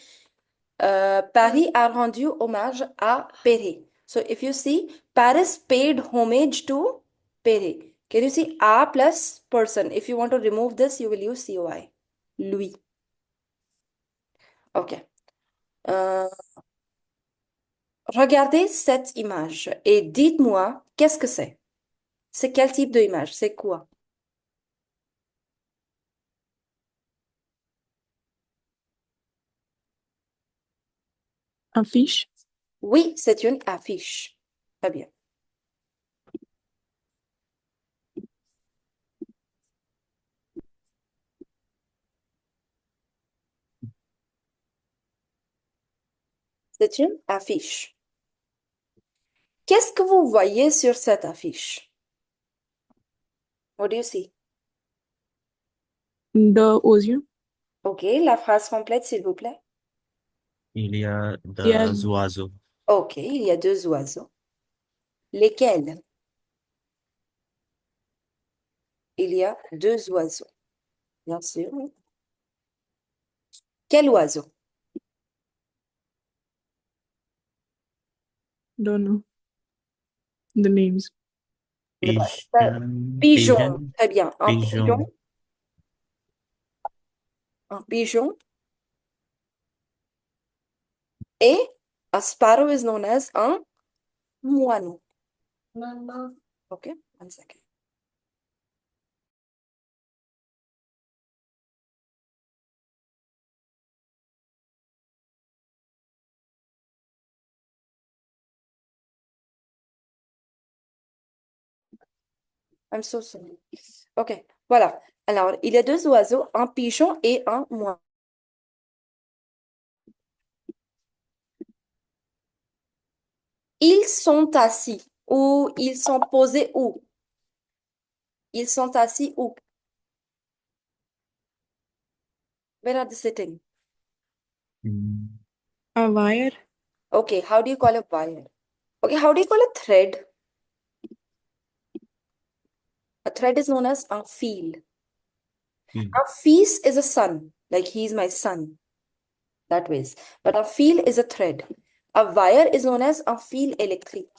Paris a rendu hommage à Perret. So if you see, Paris paid homage to Perret. Can you see a plus person? If you want to remove this, you will use COI. Louis. Okay. Regardez cette image et dites-moi qu'est-ce que c'est. C'est quel type d'image? C'est quoi? Affiche. Oui, c'est une affiche. Très bien. C'est une affiche. Qu'est-ce que vous voyez sur cette affiche? What do you see? De aux yeux. Ok, la phrase complète, s'il vous plaît. Il y a Il y a deux oiseaux. Ok, il y a deux oiseaux. Lesquels? Il y a deux oiseaux. Bien sûr. Quel oiseau? don't know the names. Pigeon. Pigeon. Très bien. Un Pigeon. pigeon. Un pigeon. Et a sparrow is known as un moineau. Okay, 1 second. I'm so sorry. Ok, voilà. Alors, il y a deux oiseaux, un pigeon et un moineau. Ils sont assis ou ils sont posés où? Ils sont assis où? Where are they sitting? Mm, A wire. Okay, how do you call a wire? Okay, how do you call a thread? A thread is known as a feel. feel. A fils is a son, like he's my son, that ways. But a fil is a thread. A wire is known as un fil électrique.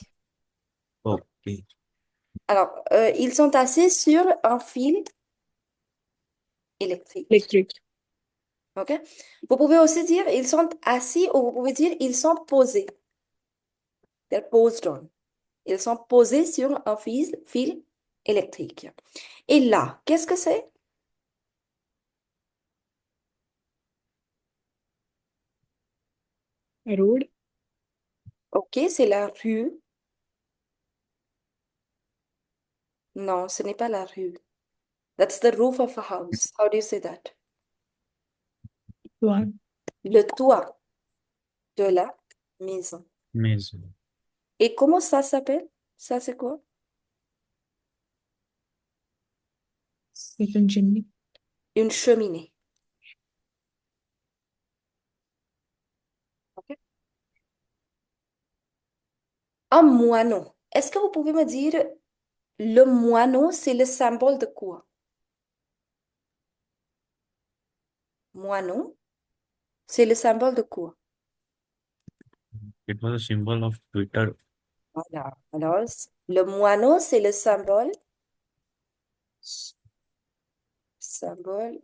Okay. Alors, ils sont assis sur un fil électrique. Electric. Ok? Vous pouvez aussi dire ils sont assis ou vous pouvez dire ils sont posés. They're posed on. Ils sont posés sur un fil électrique. Et là, qu'est-ce que c'est? A road. Ok, c'est la rue. Non, ce n'est pas la rue. That's the roof of a house. How do you say that? One. Le toit de la maison. Maison. Et comment ça s'appelle? Ça, c'est quoi? C'est une chimney. Une cheminée. Ok. Un moineau. Est-ce que vous pouvez me dire, le moineau, c'est le symbole de quoi? Moineau, c'est le symbole de quoi? It was a symbol of Twitter. Voilà. Alors, le moineau, c'est le symbole, symbole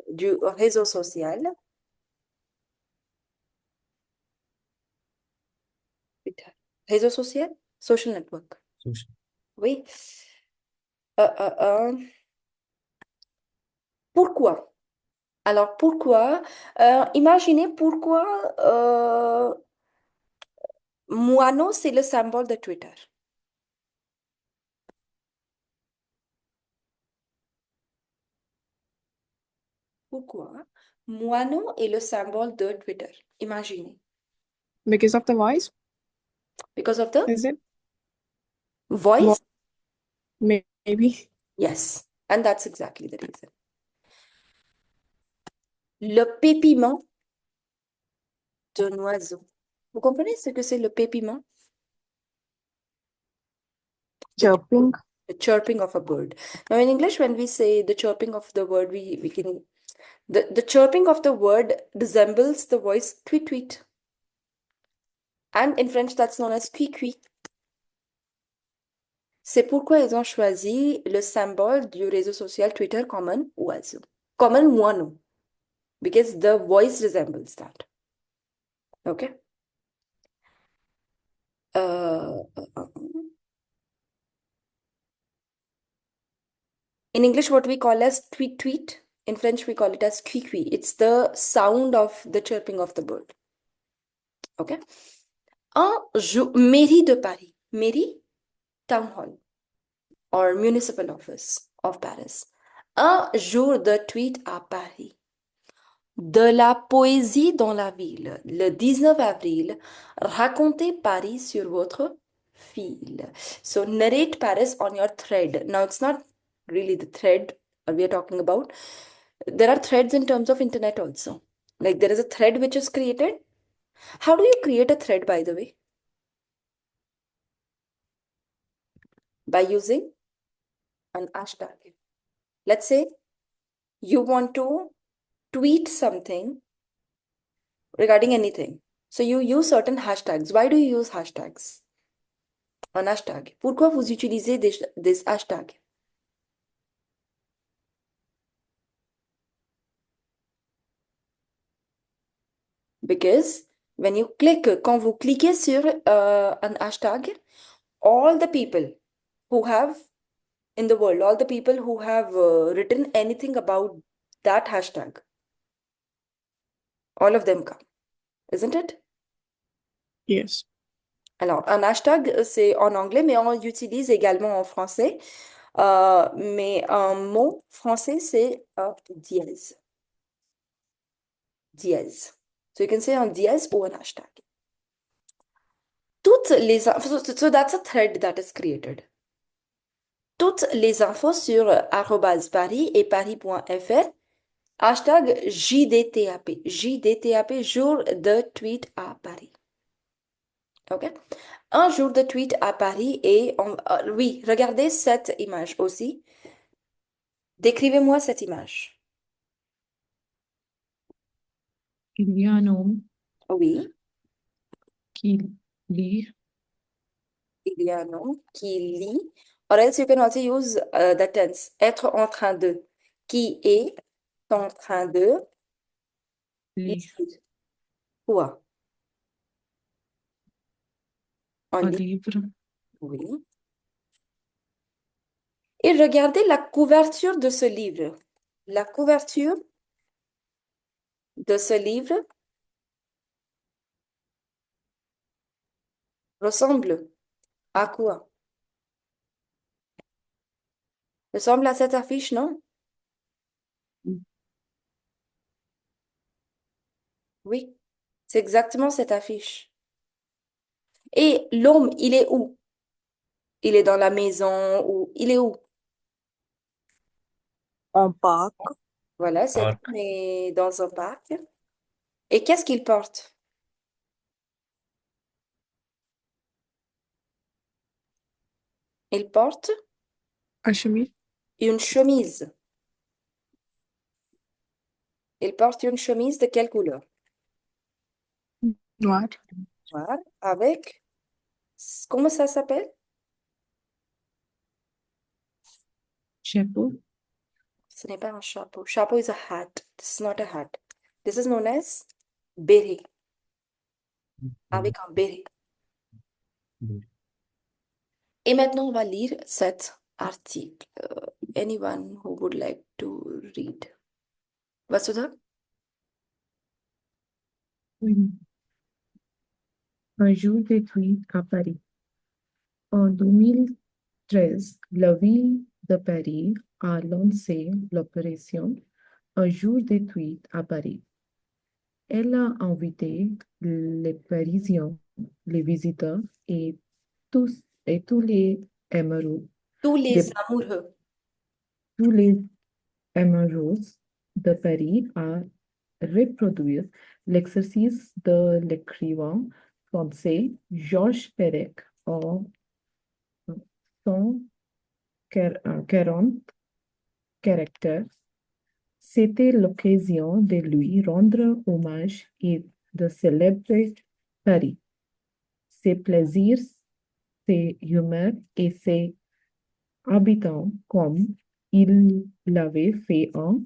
du réseau social. Putain. Réseau social? Social network. Social. Oui. Pourquoi? Alors, pourquoi? Imaginez pourquoi moineau, c'est le symbole de Twitter. Pourquoi? Moineau est le symbole de Twitter. Imaginez. Because of the voice, Because of the is it? voice? Maybe. Yes. And that's exactly the reason. Le pépiment d'un oiseau. Vous comprenez ce que c'est le pépiment? Chirping. The chirping of a bird. Now, in English, when we say the chirping of the word, we can the chirping of the word resembles the voice tweet tweet. And in French, that's known as qui qui. C'est pourquoi ils ont choisi le symbole du réseau social Twitter comme un oiseau, comme un moineau, because the voice resembles that. Okay? In English, what we call as tweet tweet. In French, we call it as qui qui. It's the sound of the chirping of the bird. Okay? Mairie de Paris. Mairie, town hall, or municipal office of Paris. Un jour de tweet à Paris. De la poésie dans la ville. Le 19 avril, racontez Paris sur votre fil. So narrate Paris on your thread. Now it's not really the thread we are talking about. There are threads in terms of internet also. Like there is a thread which is created. How do you create a thread, by the way? By using an hashtag. Let's say you want to tweet something regarding anything. So you use certain hashtags. Why do you use hashtags? Un hashtag. Pourquoi vous utilisez des hashtags? Because quand vous cliquez sur un hashtag, all the people who have in the world, all the people who have written anything about that hashtag, all of them come, isn't it? Yes. Alors, un hashtag, c'est en anglais, mais on l'utilise également en français. Mais un mot français, c'est un dièse. Dièse. So you can say un dièse ou un hashtag. Toutes les so that's a thread that is created. Toutes les infos sur arobase Paris et paris.fr, hashtag JDTAP. JDTAP, jour de tweet à Paris. OK? Un jour de tweet à Paris et oui, regardez cette image aussi. Décrivez-moi cette image. Il y a un homme Oui, qui lit il y a un homme qui lit. Or else you can also use the tense. Être en train de. Qui est en train de lire lire. Quoi? Un un livre. livre. Oui. Et regardez la couverture de ce livre. La couverture de ce livre ressemble à quoi? Ressemble à cette affiche, non? Oui, c'est exactement cette affiche. Et l'homme, il est où? Il est dans la maison ou il est où? En parc, Voilà, cet Parc. homme est dans un parc. Et qu'est-ce qu'il porte? Il porte Un chemise une chemise. Il porte une chemise de quelle couleur? noire. Noire, avec, comment ça s'appelle? Chapeau. Ce n'est pas un chapeau. Chapeau is a hat. This is not a hat. This is known as béret. Avec un béret. Et maintenant, on va lire cet article. Anyone who would like to read? Vasudha? Oui. Un jour de tweet à Paris. En 2013, la ville de Paris a lancé l'opération Un jour de tweet à Paris. Elle a invité les Parisiens, les visiteurs et tous les amoureux Tous les de amoureux. tous les amoureux de Paris à reproduire l'exercice de l'écrivain français Georges Perec en 140 caractères. C'était l'occasion de lui rendre hommage et de célébrer Paris, ses plaisirs, ses humeurs et ses habitants comme il l'avait fait en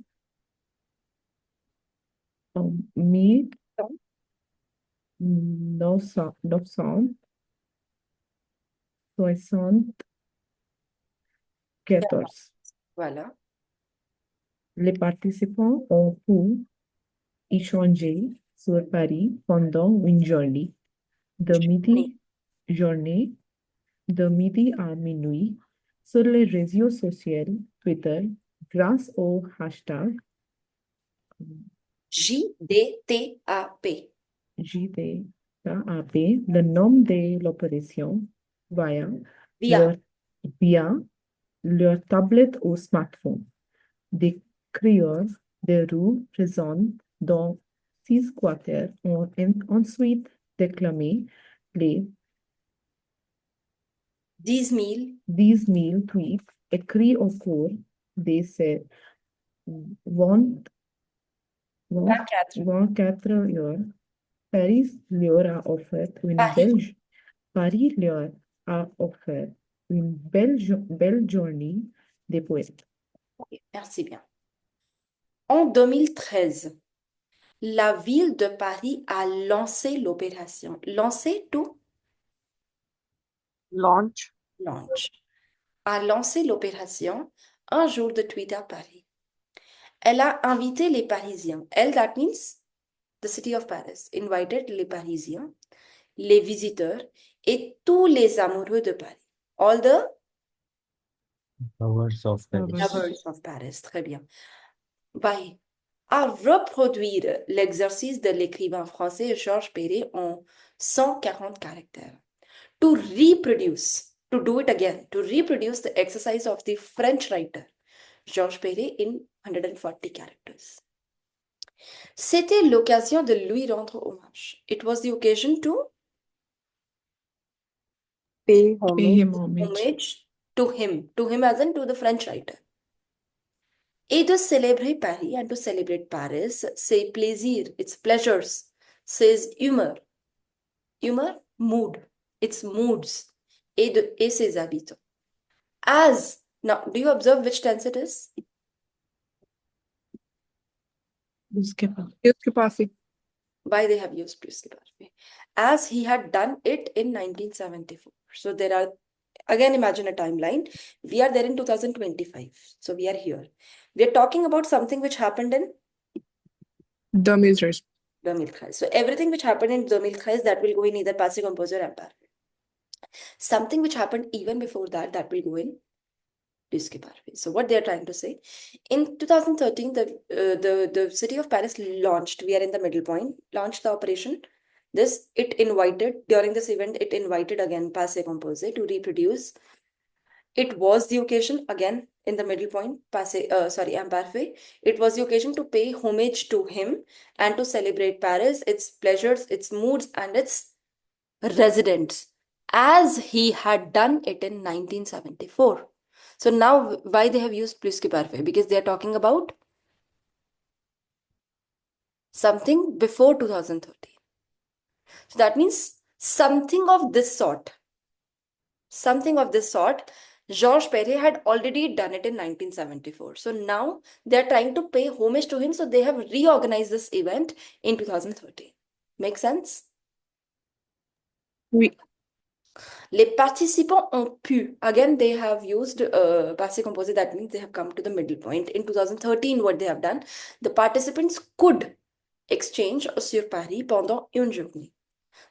1974. Voilà. Les participants ont pu échanger sur Paris pendant une journée de midi, journée de midi à minuit sur les réseaux sociaux Twitter grâce au hashtag JDTAP. JDAP, le nom de l'opération via Via. leur, via leur tablette ou smartphone. Des crieurs de rue présents dans 6 quartiers ont ensuite déclamé les 10 000. 10 000 tweets écrits au cours de ces 20 24. 24 heures. Paris leur a offert une Paris. Paris leur a offert une belle journée de poètes. Ok, merci bien. En 2013, la ville de Paris a lancé l'opération. Lancé tout? launch, Launch. A lancé l'opération Un jour de tweet à Paris. Elle a invité les Parisiens. Elle, that means the city of Paris, invited les Parisiens, les visiteurs et tous les amoureux de Paris. All the Lovers of Lovers. Paris. lovers of Paris. Très bien. Vai à reproduire l'exercice de l'écrivain français Georges Perec en 140 caractères. To reproduce, to do it again, to reproduce the exercise of the French writer Georges Perec in 140 characters. C'était l'occasion de lui rendre hommage. It was the occasion to Pay Pay homage. him homage. homage to him as in to the French writer. Et de célébrer Paris and to celebrate Paris, ses plaisirs, its pleasures, ses humeurs. Humeur, mood, its moods, et ses habitants. As, now, do you observe which tense it is? Plus que parfait. Plus que parfait. Why they have used plus que parfait? As he had done it in 1974. So there are, again, imagine a timeline. We are there in 2025. So we are here. We are talking about something which happened in 2013. 2013. So everything which happened in 2013, that will go in either passé composé or imperfect. Something which happened even before that, that will go in plus que parfait. So what they are trying to say, in 2013, the city of Paris launched, we are in the middle point, launched the operation. During this event, it invited again passé composé to reproduce. It was the occasion, again, in the middle point, imparfait. It was the occasion to pay homage to him and to celebrate Paris, its pleasures, its moods, and its residents, as he had done it in 1974. So now, why they have used plus que parfait? Because they are talking about something before 2013. So that means something of this sort. Georges Perec had already done it in 1974. So now they're trying to pay homage to him. So they have reorganized this event in 2013. Make sense? Oui. Les participants ont pu, again, they have used passé composé, that means they have come to the middle point. In 2013, what they have done, the participants could exchange sur Paris pendant une journée.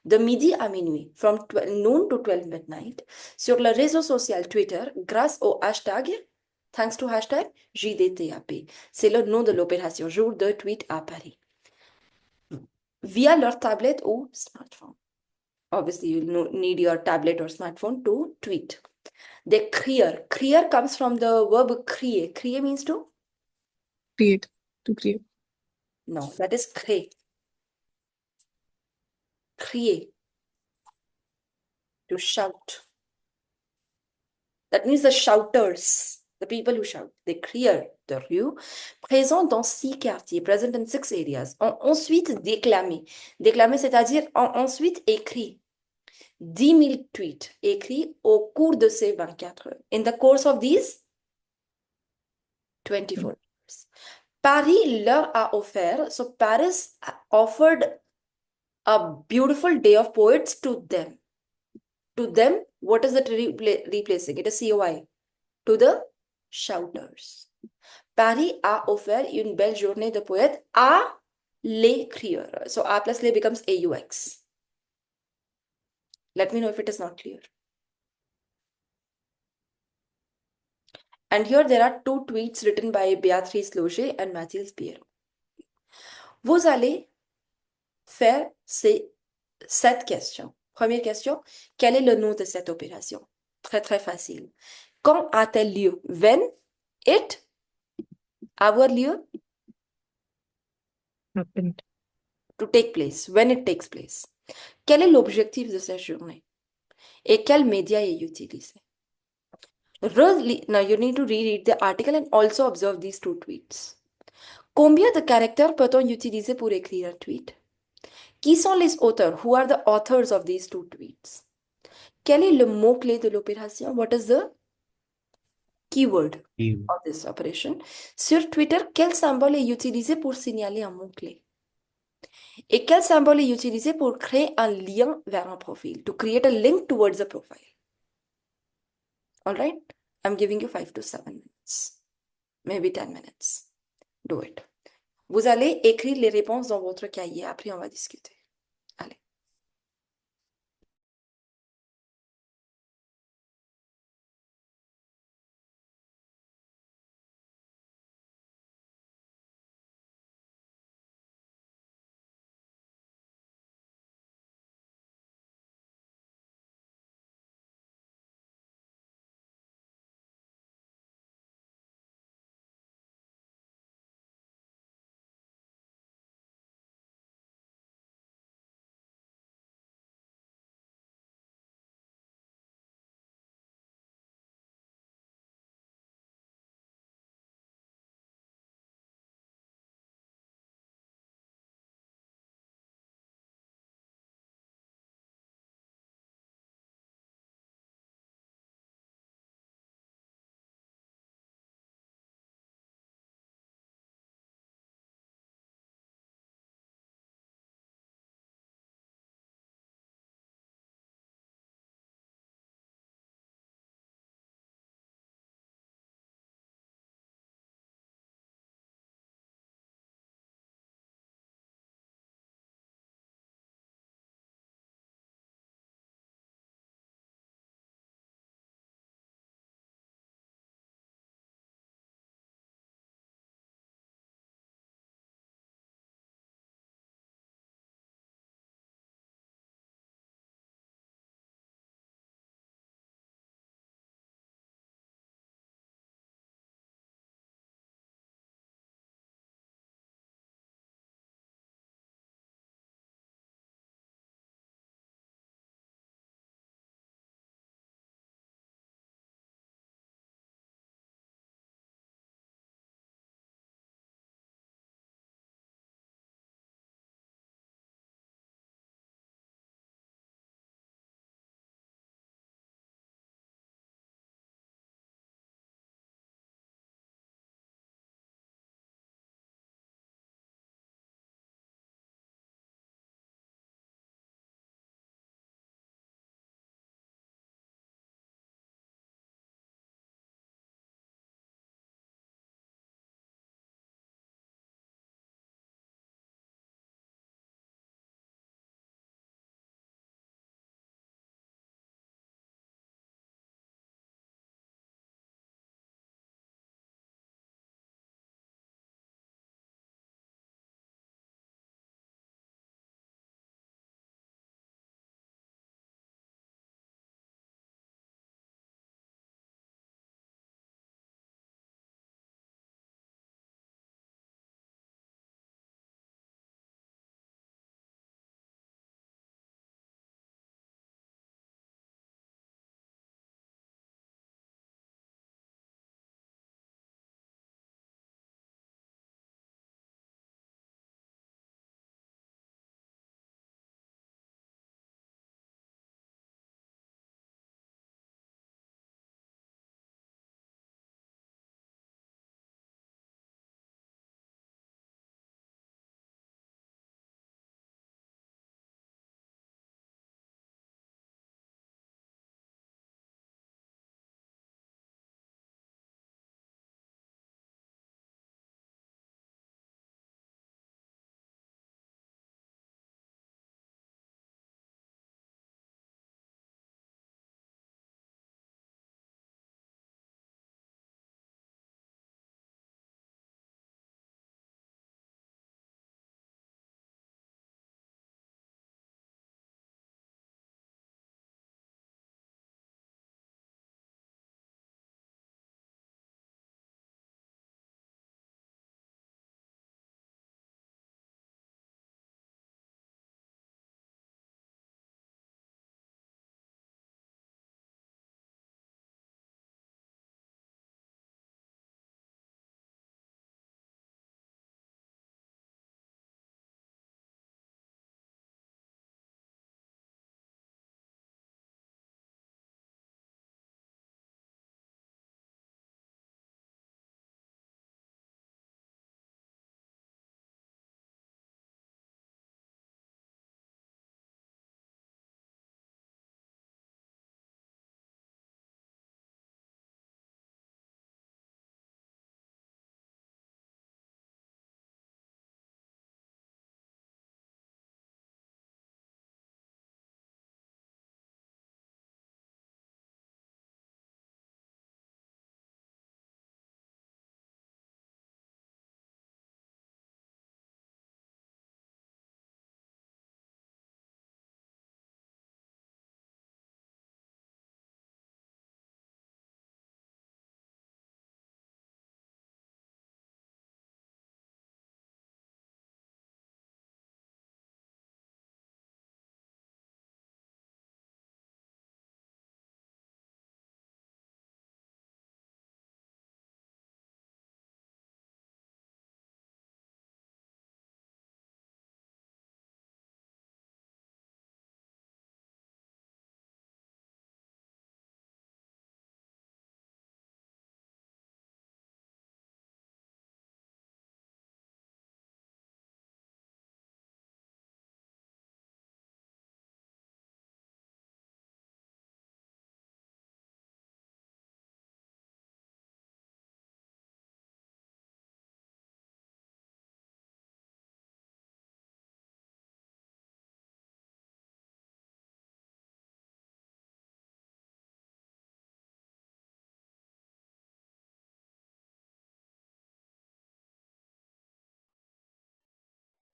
De midi à minuit, from noon to 12 midnight, sur le réseau social Twitter, grâce au hashtag, thanks to hashtag JDTAP. C'est le nom de l'opération, jour de tweet à Paris. Via leur tablette ou smartphone. Obviously, you'll need your tablet or smartphone to tweet. They crier. Crier comes from the verb crier. Crier means to? Create. To create. No, that is créer. Crier. To shout. That means the shouters, the people who shout. They crier de rue, présents dans 6 quartiers, present in 6 areas, ont ensuite déclamé. Déclamé, c'est-à-dire ont ensuite écrit 10 000 tweets écrits au cours de ces 24 heures. In the course of these 24 hours. Paris leur a offert, so Paris offered a beautiful day of poets to them. To them, what is it replacing? It is COI. To the shouters. Paris a offert une belle journée de poètes à les crieurs. So A plus les becomes AUX. Let me know if it is not clear. And here there are 2 tweets written by Béatrice Loger and Mathilde Pierre. Vous allez faire cette question. Première question, quel est le nom de cette opération? Très, très facile. Quand a-t-elle lieu? When it avoir lieu? Happened. To take place. When it takes place. Quel est l'objectif de cette journée? Et quel média est utilisé? Now you need to reread the article and also observe these 2 tweets. Combien de caractères peut-on utiliser pour écrire un tweet? Qui sont les auteurs? Who are the authors of these 2 tweets? Quel est le mot-clé de l'opération? What is the keyword of this operation? Sur Twitter, quel symbole est utilisé pour signaler un mot-clé? Et quel symbole est utilisé pour créer un lien vers un profil? To create a link towards a profile. All right? I'm giving you 5 to 7 minutes. Maybe 10 minutes. Do it. Vous allez écrire les réponses dans votre cahier. Après, on va discuter. Allez.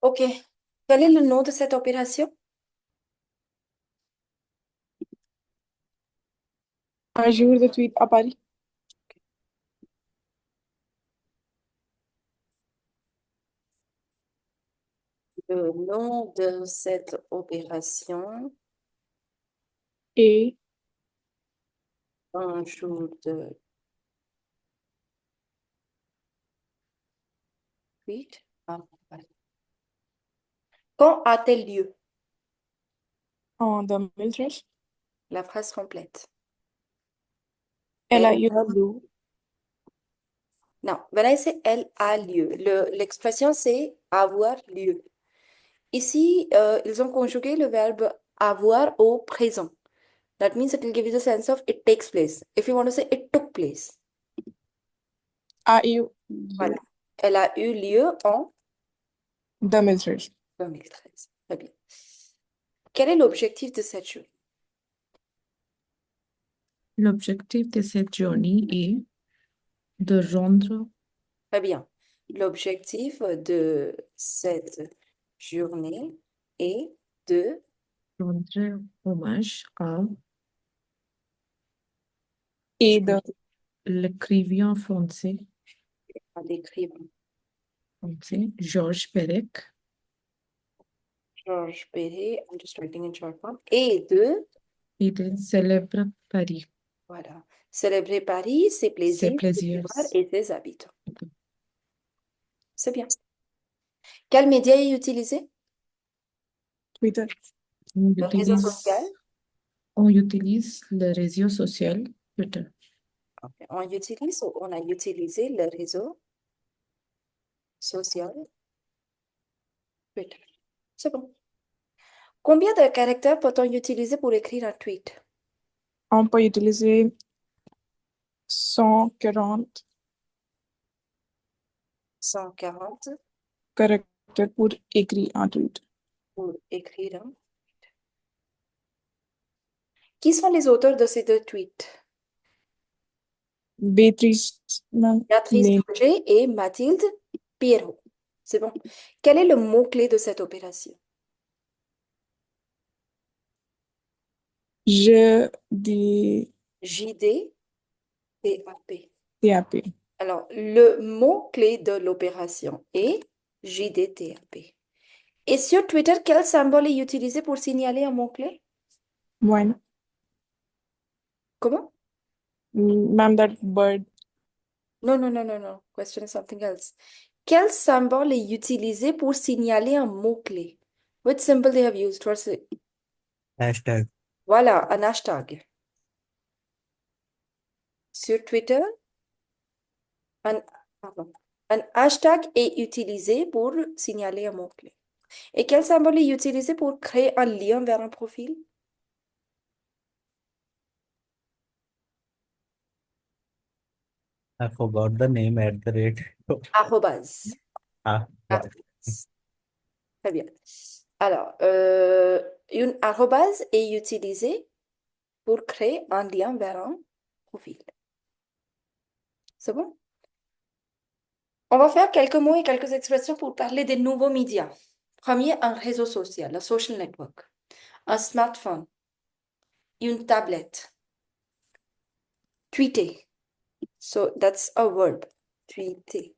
Ok. Quel est le nom de cette opération? Un jour de tweet à Paris. Le nom de cette opération, Et un jour de tweet à Paris. Quand a-t-elle lieu? en 2013. La phrase complète. Elle a Elle eu a lieu. Non, when I say elle a lieu, l'expression c'est avoir lieu. Ici, ils ont conjugué le verbe avoir au présent. That means it will give you the sense of it takes place. If you want to say it took place. A eu Voilà. lieu. Elle a eu lieu en 2013. 2013. Très bien. Quel est l'objectif de cette journée? L'objectif de cette journée est de rendre Très bien. L'objectif de cette journée est de rendre hommage Et de l'écrivain français, l'écrivain Georges Perec Georges Perret, I'm just writing in short form, et de, et de célèbre Paris, voilà, célébrer Paris, ses ses plaisirs, ses plaisirs. pouvoirs et ses habitants. C'est bien. Quel média est utilisé? Twitter. On Le réseau social. utilise le réseau social Twitter. Ok. On utilise ou on a utilisé le réseau social Twitter. C'est bon. Combien de caractères peut-on utiliser pour écrire un tweet? On peut utiliser 140 140 caractères pour écrire un tweet. pour écrire un. Qui sont les auteurs de ces deux tweets? Béatrice Béatrice Lane. Auger et Mathilde Pierrot. C'est bon. Quel est le mot-clé de cette opération? Je dis JD, TAP. TAP. Alors, le mot-clé de l'opération est JDTAP. Et sur Twitter, quel symbole est utilisé pour signaler un mot-clé? Bueno. Comment? Ma'am, that bird. Non, non, non, non, non. Question is something else. Quel symbole est utilisé pour signaler un mot-clé? Which symbol they have used? What's it? Hashtag. Voilà, un hashtag. Sur Twitter, un, pardon, un hashtag est utilisé pour signaler un mot-clé. Et quel symbole est utilisé pour créer un lien vers un profil? I forgot the name at the rate. Arrobase. Yeah. Arrobase. Très bien. Alors, une arrobase est utilisée pour créer un lien vers un profil. C'est bon? On va faire quelques mots et quelques expressions pour parler des nouveaux médias. Premier, un réseau social, un social network. Un smartphone. Une tablette. Tweeter. So that's a verb. Tweeter.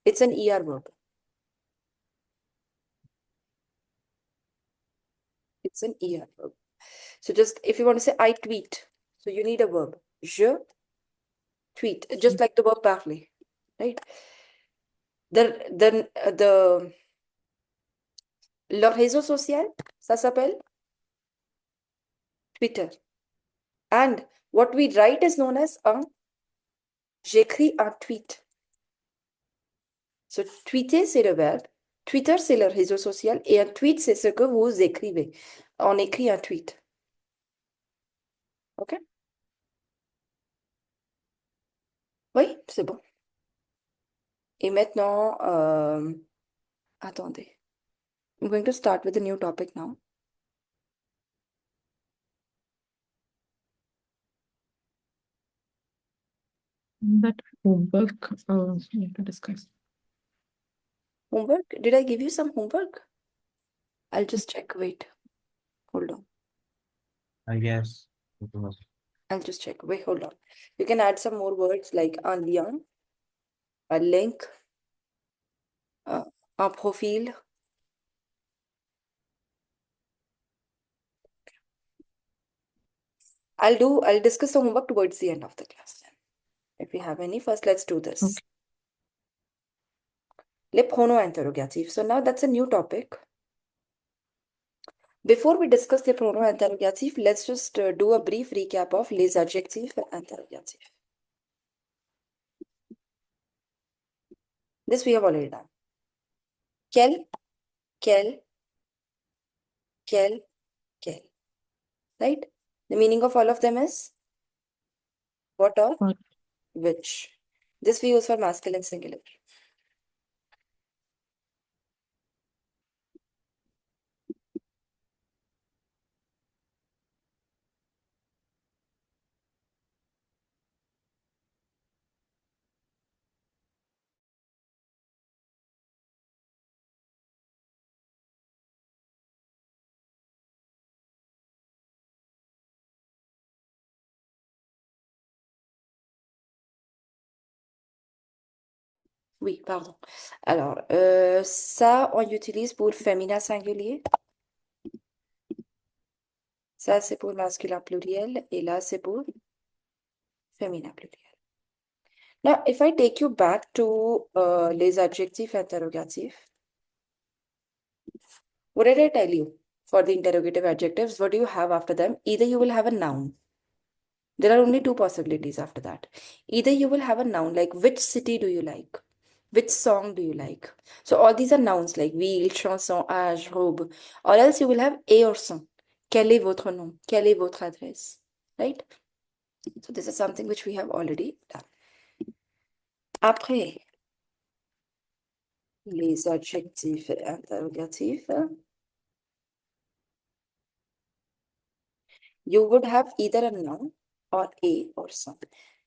It's an ER verb. It's an ER verb. So just if you want to say I tweet, so you need a verb. Je tweet, just like the verb parler, right? Le réseau social, ça s'appelle Twitter. And what we write is known as j'écris un tweet. So tweeter, c'est le verbe. Twitter, c'est le réseau social. Et un tweet, c'est ce que vous écrivez. On écrit un tweet. OK? Oui, c'est bon. Et maintenant, attendez. I'm going to start with a new topic now. That homework we have to discuss. Homework? Did I give you some homework? I'll just check. Wait. Hold on. Yes. It was. I'll just check. Wait, hold on. You can add some more words like un lien, a link, un profil. I'll discuss the homework towards the end of the class then. If we have any, first let's do this. Okay. Les pronoms interrogatifs. So now that's a new topic. Before we discuss the pronoms interrogatifs, let's just do a brief recap of les adjectifs interrogatifs. This we have already done. Quel, quel, quel, quel. Right? The meaning of all of them is what or What? which. This we use for masculine singular. Oui, pardon. Alors, ça, on utilise pour le féminin singulier. Ça, c'est pour le masculin pluriel. Et là, c'est pour féminin pluriel. Now, if I take you back to les adjectifs interrogatifs, what did I tell you for the interrogative adjectives? What do you have after them? Either you will have a noun. There are only two possibilities after that. Either you will have a noun like which city do you like? Which song do you like? So all these are nouns like ville, chanson, âge, robe. Or else you will have a or son. Quel est votre nom? Quelle est votre adresse? Right? So this is something which we have already done. Après, les adjectifs interrogatifs, you would have either a noun or a or son.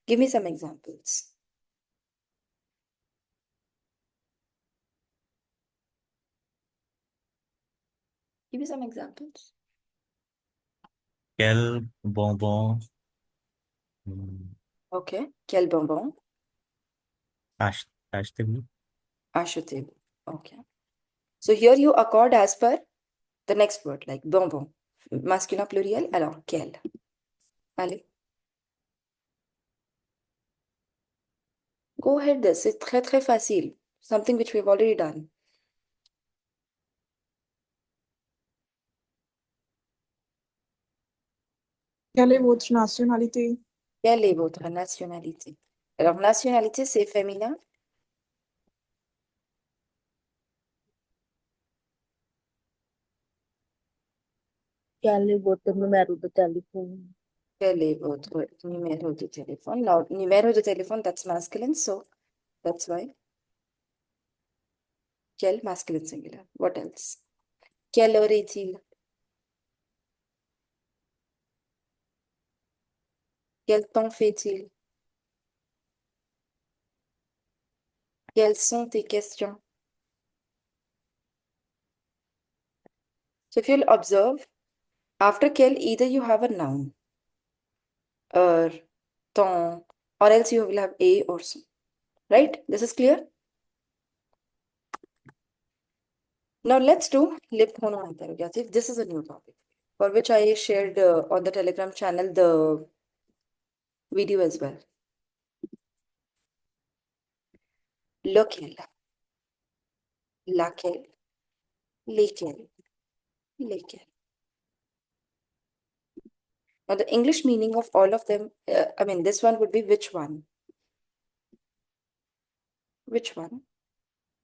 Give me some examples. Give me some examples. Quel bonbon. Hmm, Okay. Quel bonbon? Achetez-vous. Achetez-vous. Okay. So here you accord as per the next word, like bonbon. Masculin pluriel, alors quel? Allez. Go ahead, c'est très très facile. Something which we've already done. Quelle est votre nationalité? Quelle est votre nationalité? Alors, nationalité, c'est féminin. Quel est votre numéro de téléphone? Quel est votre numéro de téléphone? Now, numéro de téléphone, that's masculine, so that's why. Quel, masculine singular. What else? Quelle heure est-il? Quel temps fait-il? Quelles sont tes questions? So if you'll observe, after quel, either you have a noun, heure, temps, or else you will have a or son. Right? This is clear? Now let's do lip pronoun interrogative. This is a new topic for which I shared on the Telegram channel the video as well. Lequel, laquelle, lesquels, lesquels. Now the English meaning of all of them, I mean this one would be which one? Which one?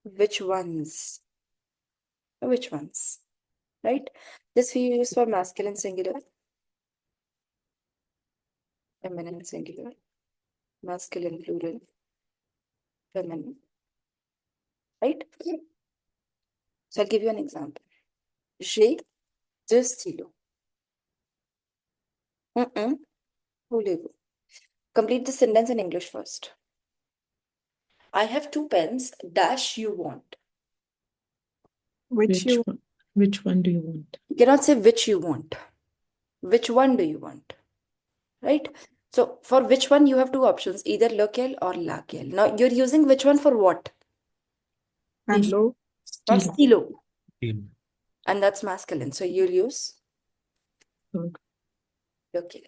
Which ones? Which ones? Right? This we use for masculine singular, feminine singular, masculine plural, feminine. Right? So I'll give you an example. J'ai deux stylos. Voulez-vous? Complete the sentence in English first. I have two pens, dash you want. Which you Which one do you want? You cannot say which you want. Which one do you want? Right? So for which one you have two options, either lequel or laquelle. Now you're using which one for what? hello. For Stilo. stilo. Feel. And that's masculine. So you'll use Third. lequel.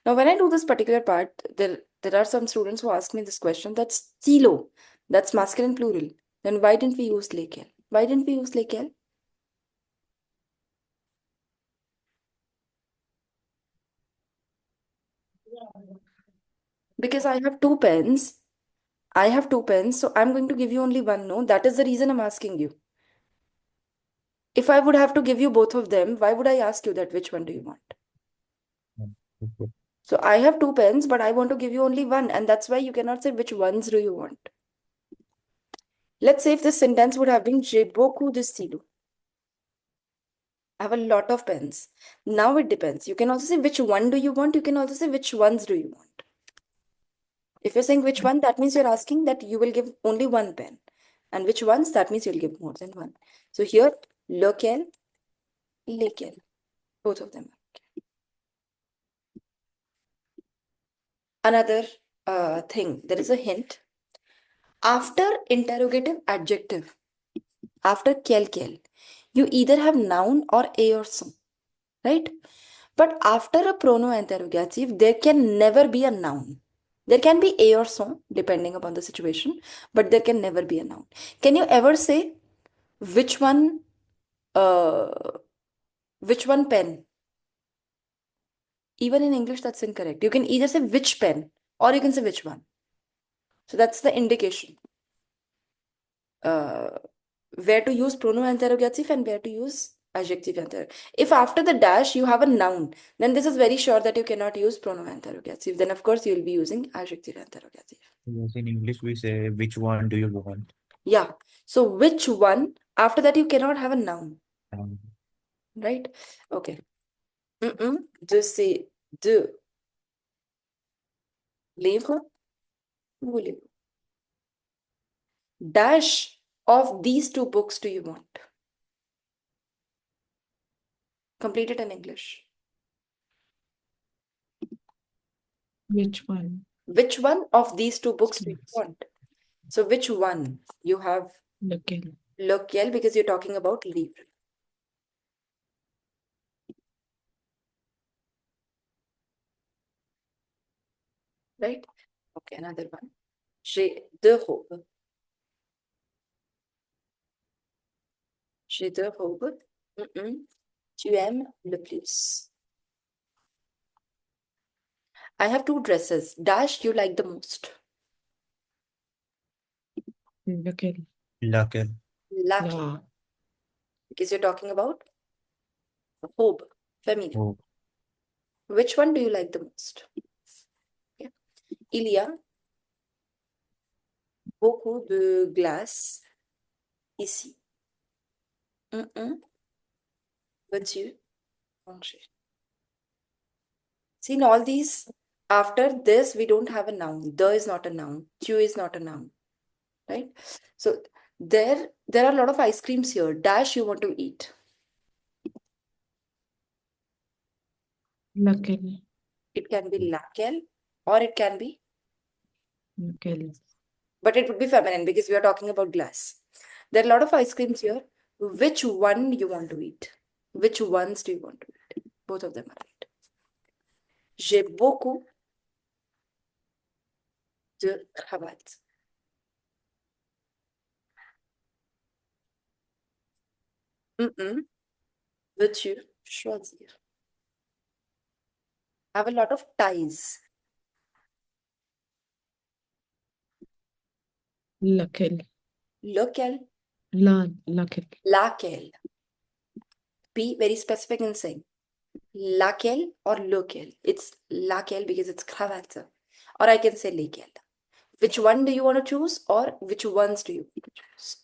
Now when I do this particular part, there are some students who ask me this question, that's stilo. That's masculine plural. Then why didn't we use lequel? Why didn't we use lequel? Because I have two pens. I have two pens, so I'm going to give you only one. No, that is the reason I'm asking you. If I would have to give you both of them, why would I ask you that which one do you want? Okay. So I have two pens, but I want to give you only one, and that's why you cannot say which ones do you want. Let's say if this sentence would have been J'ai beaucoup de stylos. I have a lot of pens. Now it depends. You can also say which one do you want. You can also say which ones do you want. If you're saying which one, that means you're asking that you will give only one pen. And which ones, that means you'll give more than one. So here, lequel, lesquels. Both of them. Another thing, there is a hint. After interrogative adjective, after quel, you either have noun or a or son, right? But after a pronoun interrogative, there can never be a noun. There can be a or son, depending upon the situation, but there can never be a noun. Can you ever say which one, uh, which one pen? Even in English, that's incorrect. You can either say which pen or you can say which one. So that's the indication. Where to use pronoun interrogative and where to use adjective interrogative. If after the dash you have a noun, then this is very sure that you cannot use pronoun interrogative. Then of course you will be using adjective interrogative. Yes, in English we say which one do you want? Yeah. So which one? After that you cannot have a noun, Um, right? Okay. De ces deux livres, voulez-vous? Dash of these two books do you want? Complete it in English. Which one? Which one of these two books do you Yes. want? So which one? You have Lequel. lequel because you're talking about livre. Right? Okay, another one. J'ai deux robes. J'ai deux robes. Tu aimes le plus. I have two dresses. Dash you like the most. Lequel. Laquelle. Laquelle. La. Because you're talking about robe, feminine. Oh, Which one do you like the most? Okay. Il y a beaucoup de glace ici. Veux-tu manger? See, in all these, after this, we don't have a noun. The is not a noun. Tu is not a noun. Right? So there are a lot of ice creams here. Dash you want to eat. Lequel. It can be laquelle or it can be, Lequel. but it would be feminine because we are talking about glass. There are a lot of ice creams here. Which one you want to eat? Which ones do you want to eat? Both of them are right. J'ai beaucoup de cravates. Veux-tu choisir? I have a lot of ties. Lequel. Lequel? Lequel. Laquelle. Be very specific in saying. Laquelle or lequel. It's laquelle because it's cravate. Or I can say lequel. Which one do you want to choose or which ones do you want to choose?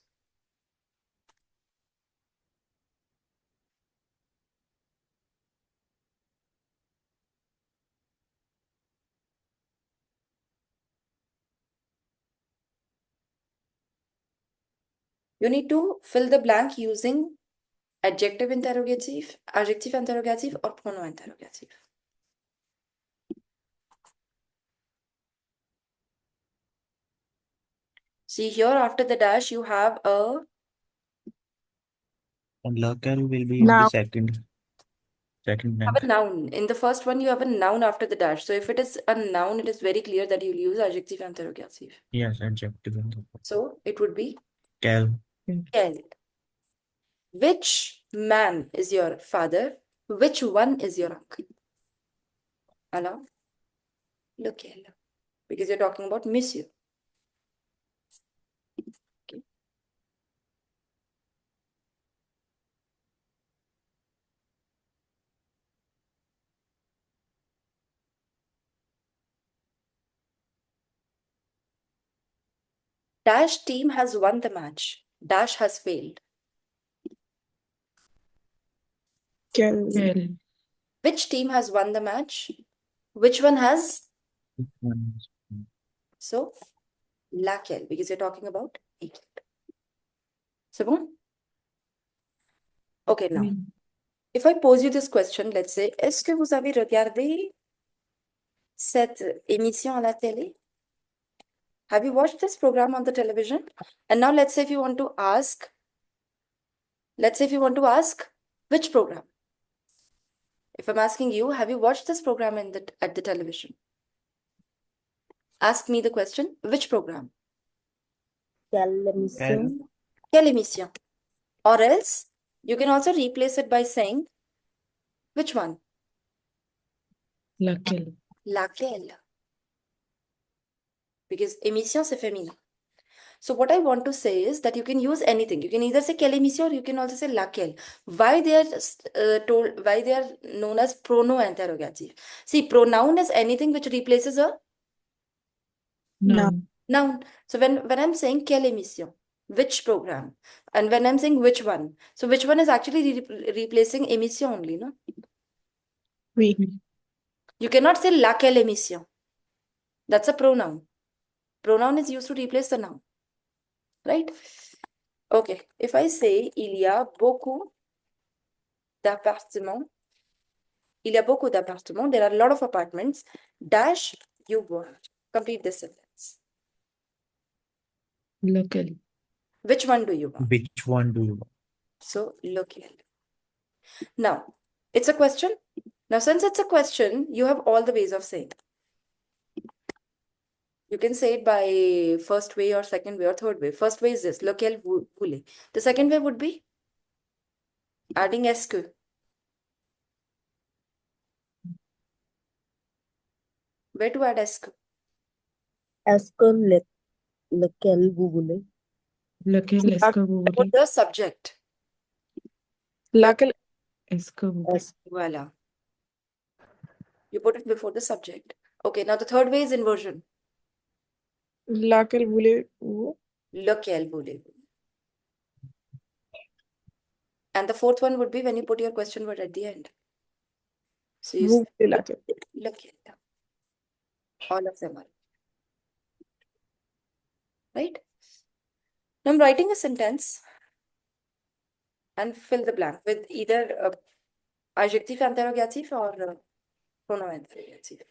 You need to fill the blank using adjective interrogative, adjective interrogative, or pronoun interrogative. See here, after the dash, you have a And lequel will be in the Now, second have blank. a noun. In the first one, you have a noun after the dash. So if it is a noun, it is very clear that you'll use adjective interrogative. Yes, adjective. So it would be Cal. quel. Which man is your father? Which one is your uncle? Alors, lequel? Because you're talking about monsieur. Okay. Dash team has won the match. Dash has failed. quel. Quel. Which team has won the match? Which one has? So, laquelle, because you're talking about équipe. C'est bon? Okay, now, Oui. if I pose you this question, let's say, est-ce que vous avez regardé cette émission à la télé? Have you watched this program on the television? And now let's say if you want to ask, which program? If I'm asking you, have you watched this program at the television? Ask me the question, which program? Quelle émission? Quelle émission? Or else, you can also replace it by saying, which one? Laquelle. Laquelle. Because émission, c'est féminin. So what I want to say is that you can use anything. You can either say quelle émission or you can also say laquelle. Why they are why they are known as pronoun interrogative. See, pronoun is anything which replaces a Noun. noun. So when I'm saying quelle émission, which program, and when I'm saying which one, so which one is actually replacing émission only, no? Oui. You cannot say laquelle émission. That's a pronoun. Pronoun is used to replace the noun, right? Okay, if I say il y a beaucoup d'appartements, there are a lot of apartments, dash, you want. Complete this sentence. Lequel. Which one do you want? Which one do you want? So, lequel. Now, it's a question. Now, since it's a question, you have all the ways of saying. You can say it by first way or second way or third way. First way is this, lequel vous voulez. The second way would be adding est-ce que. Where to add est-ce que? Est-ce que lequel vous voulez? Lequel est-ce que vous Put voulez? the subject. Laquelle, Est-ce que vous voulez? Est-ce Voila. You put it before the subject. Okay, now the third way is inversion. laquelle voulez-vous? Lequel voulez-vous? And the fourth one would be when you put your question word at the end. So you Vous say voulez laquelle? lequel. All of them are. Right? Now I'm writing a sentence and fill the blank with either adjective interrogative or pronoun interrogative.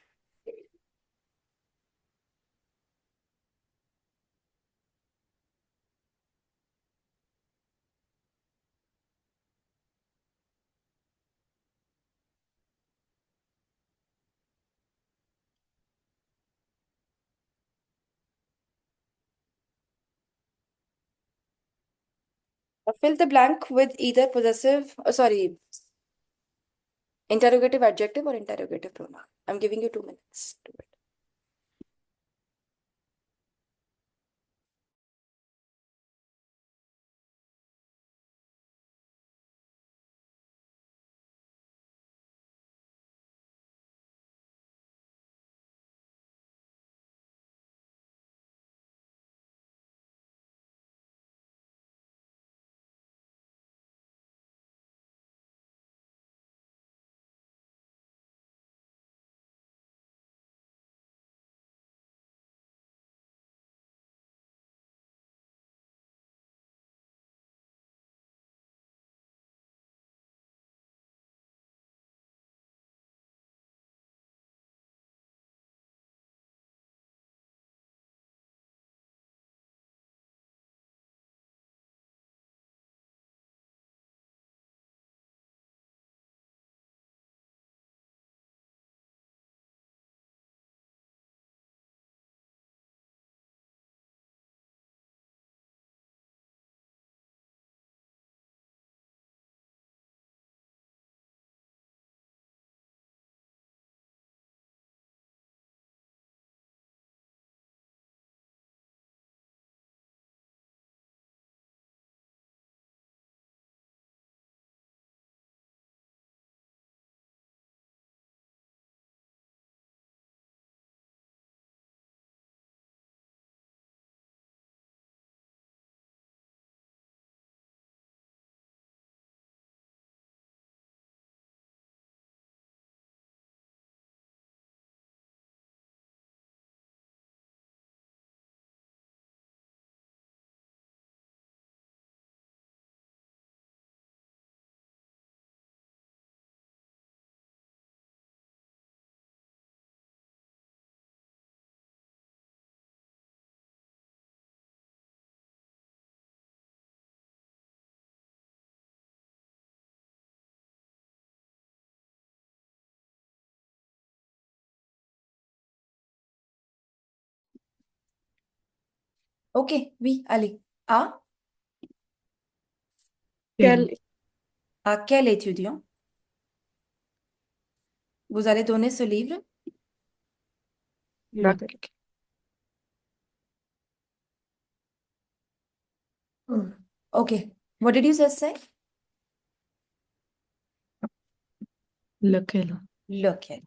Fill the blank with either possessive, interrogative adjective or interrogative pronoun. I'm giving you 2 minutes to it. Ok, oui, allez. À Quel quel étudiant vous allez donner ce livre? laquelle? Ok. What did you just say? Lequel? Lequel.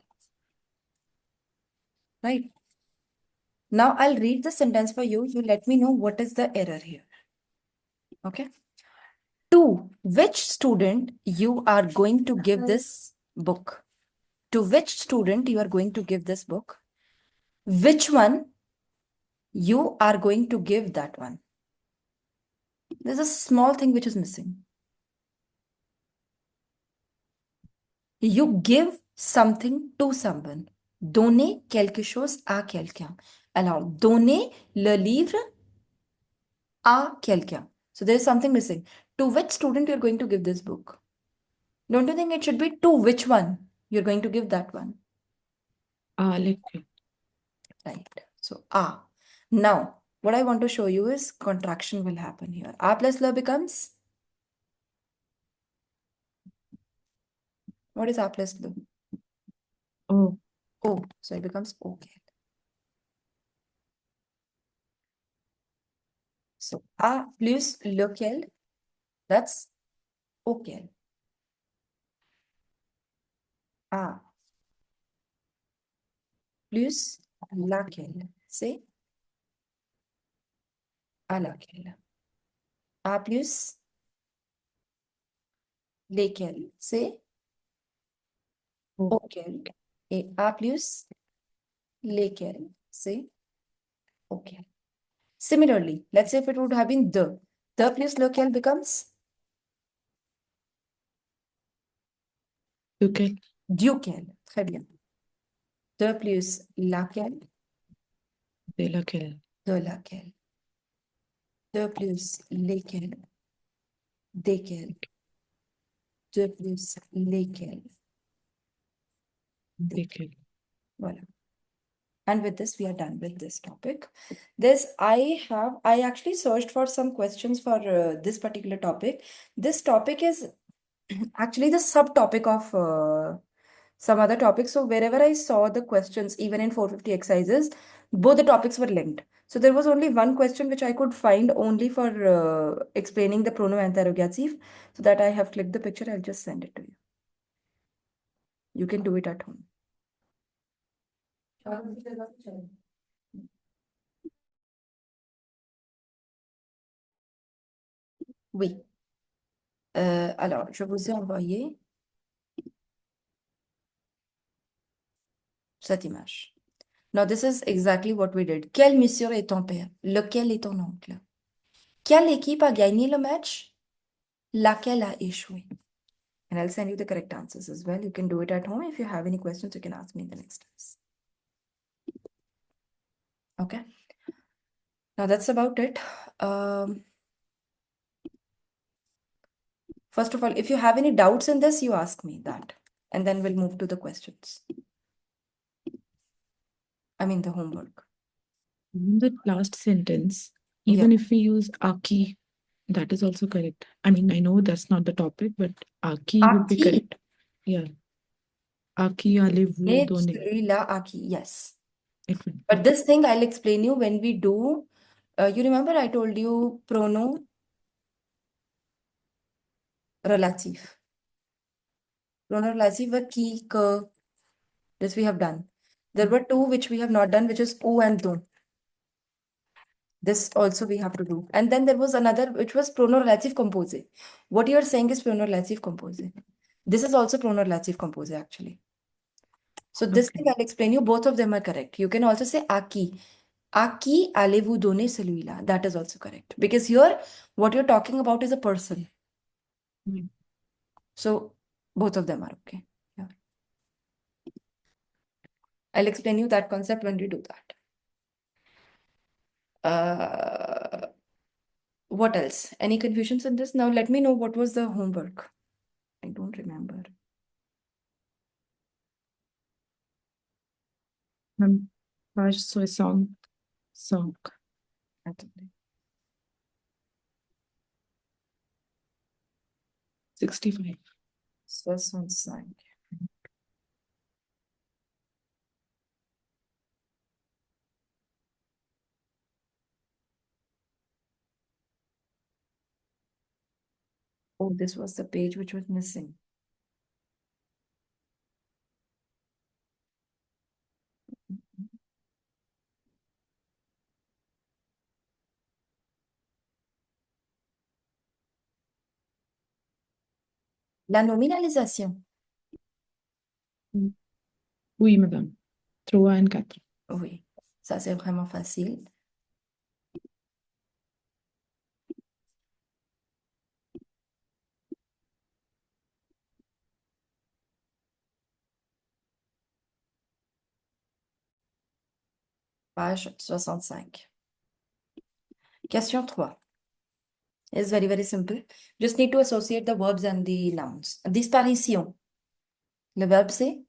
Right. Now I'll read the sentence for you. You let me know what is the error here. Okay. To which student you are going to give this book? To which student you are going to give this book? Which one you are going to give that one? There's a small thing which is missing. You give something to someone. Donner quelque chose à quelqu'un. Alors, donner le livre à quelqu'un. So there is something missing. To which student you're going to give this book? Don't you think it should be to which one you're going to give that one? Lequel. Right. So a. Now, what I want to show you is contraction will happen here. A plus le becomes. What is a plus le? Oh, O. So it becomes okay. So a plus lequel, that's auquel. A plus laquelle, c'est à laquelle. A plus lesquels, c'est oh. auquel. Et A plus lesquels, c'est auquel. Similarly, let's say if it would have been the plus lequel becomes Lequel? duquel. Très bien. De plus laquelle, De laquelle? de laquelle. De plus lesquels, desquels. De plus lesquels, Desquels? voilà. And with this, we are done with this topic. I actually searched for some questions for this particular topic. This topic is actually the subtopic of some other topics. So wherever I saw the questions, even in 450 exercises, both the topics were linked. So there was only one question which I could find only for explaining the pronoun interrogative. So that I have clicked the picture. I'll just send it to you. You can do it at home. Oui. Alors, je vous ai envoyé cette image. Now, this is exactly what we did. Quel monsieur est ton père? Lequel est ton oncle? Quelle équipe a gagné le match? Laquelle a échoué? And I'll send you the correct answers as well. You can do it at home. If you have any questions, you can ask me in the next class. Okay. Now, that's about it. First of all, if you have any doubts in this, you ask me that. And then we'll move to the questions. I mean, the homework. In the last sentence, Yeah. even if we use aki, that is also correct. I mean, I know that's not the topic, but aki would be Aki. correct. Yeah. Aki, allez-vous donner? Celui-là, aki. Yes. It would But be. this thing I'll explain you when we do. You remember I told you pronoun relative. Pronoun relative were qui, que. This we have done. There were two which we have not done, which is ou and do. This also we have to do. And then there was another which was pronoun relative composé. What you are saying is pronoun relative composé. This is also pronoun relative composé actually. So this Okay. thing I'll explain you. Both of them are correct. You can also say à qui. À qui allez-vous donner celui-là? That is also correct. Because here, what you're talking about is a person. Mm. So both of them are okay. Yeah. I'll explain you that concept when we do that. What else? Any confusions in this? Now let me know what was the homework. I don't remember. Page 60. Attendez. 65. 65. Oh, this was the page which was missing. La nominalisation. Oui, madame. 3 and 4. Oui, ça c'est vraiment facile. Page 65. Question 3. It's very, very simple. Just need to associate the verbs and the nouns. Disparition. Le verbe c'est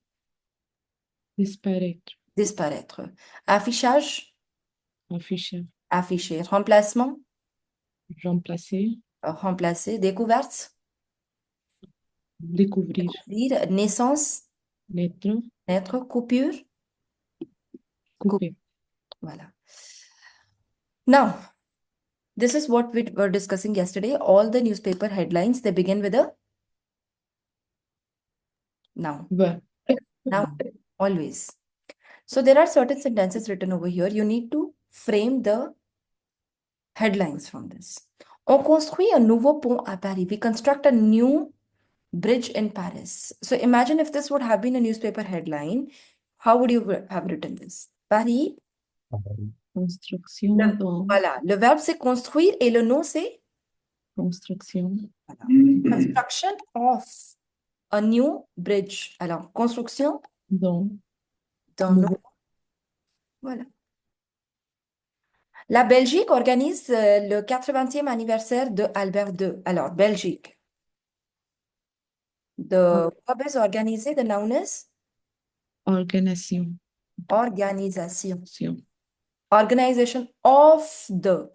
Disparaître. disparaître. Affichage, Afficher. afficher. Remplacement, Remplacer. remplacer. Découverte, Découvrir. découvrir. Naissance, Naître. naître. Coupure, Couper. voilà. Now, this is what we were discussing yesterday. All the newspaper headlines, they begin with a noun. Verb. Noun, always. So there are certain sentences written over here. You need to frame the headlines from this. On construit un nouveau pont à Paris. We construct a new bridge in Paris. So imagine if this would have been a newspaper headline, how would you have written this? Paris. Construction. Dans. Voilà, le verbe c'est construire et le nom c'est Construction. voilà. Construction of a new bridge. Alors, construction Dans. d'un Nouveau. nouveau. Voilà. La Belgique organise le 80e anniversaire de Albert II. Alors, Belgique. The verb is organiser, the noun is Organisation. organisation. Sion. Organization of the.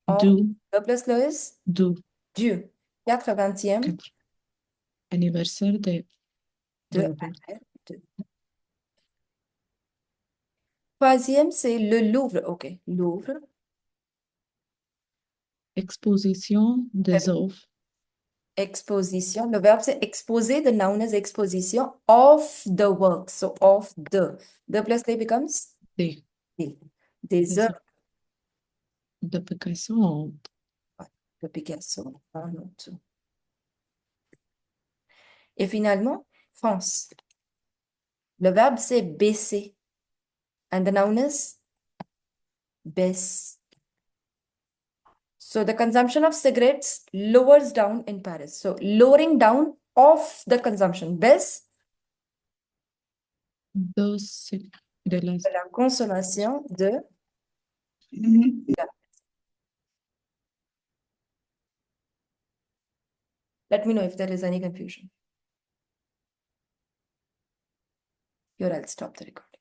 Of Du. the plus le is Du. du. 80e Quatre. Anniversaire de. de Albert. Albert II. Troisième, c'est le Louvre. OK, Louvre. Exposition des œuvres. Exposition. Le verbe, c'est exposer. The noun is exposition of the work. So, of the. The plus they becomes Des. des. Des Des œuvres de Picasso. de Picasso. En autre. Et finalement, France. Le verbe, c'est baisser. And the noun is baisse. So the consumption of cigarettes lowers down in Paris. So lowering down of the consumption. Baisse De la. de la consommation de. Let me know if there is any confusion. Here, I'll stop the recording.